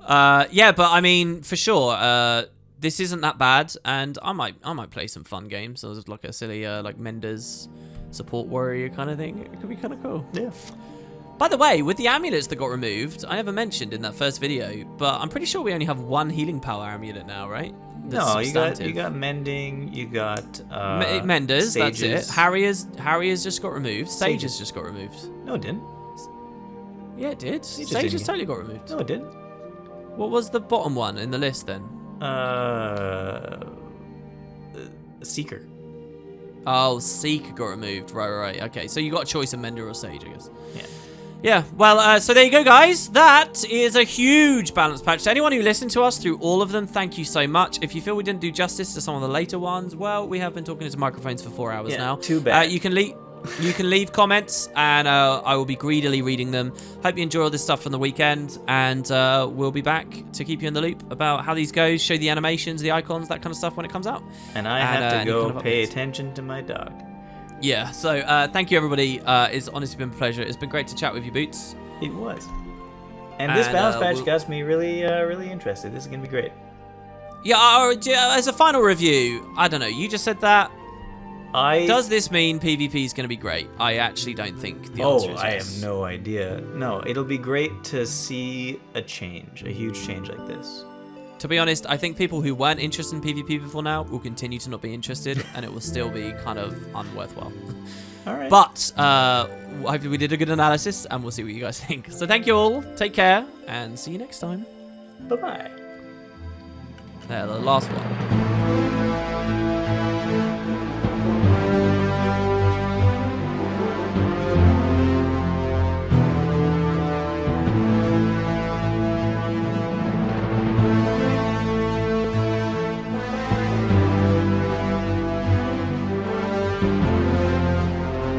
But I mean, for sure, this isn't that bad, and I might play some fun games. So it's like a silly like Mendes support warrior kind of thing. It could be kind of cool. Yeah. By the way, with the amulets that got removed, I never mentioned in that first video, but I'm pretty sure we only have one healing power amulet now, right? That's No, substantive. you got mending, you got Menders, sages. that's it. Harrier's just got removed. Sage's just got removed. No, it didn't. Yeah, it did. Sage's Sage's didn't. totally got removed. No, it didn't. What was the bottom one in the list then? Seeker. Oh, Seek got removed. Right. Okay, so you got a choice of Mender or Sage, I guess. Yeah. Yeah, well, so there you go, guys. That is a huge balance patch. To anyone who listened to us through all of them, thank you so much. If you feel we didn't do justice to some of the later ones, well, we have been talking into microphones for 4 hours now. Too bad. You can leave comments, and I will be greedily reading them. Hope you enjoy all this stuff from the weekend, and we'll be back to keep you in the loop about how these go, show the animations, the icons, that kind of stuff when it comes out. And I have to any go kind of pay updates. attention to my dog. Yeah, so thank you, everybody. It's honestly been a pleasure. It's been great to chat with you, Boots. It was. And this balance patch we'll- got me really interested. This is going to be great. Yeah, as a final review, I don't know. You just said that. Does this mean PvP is going to be great? I actually don't think the answer is I yes. have no idea. No, it'll be great to see a change, a huge change like this. To be honest, I think people who weren't interested in PvP before now will continue to not be interested, and it will still be kind of unworthwhile. All right. But hopefully we did a good analysis, and we'll see what you guys think. So thank you all. Take care, and see you next time. Bye-bye. The last one.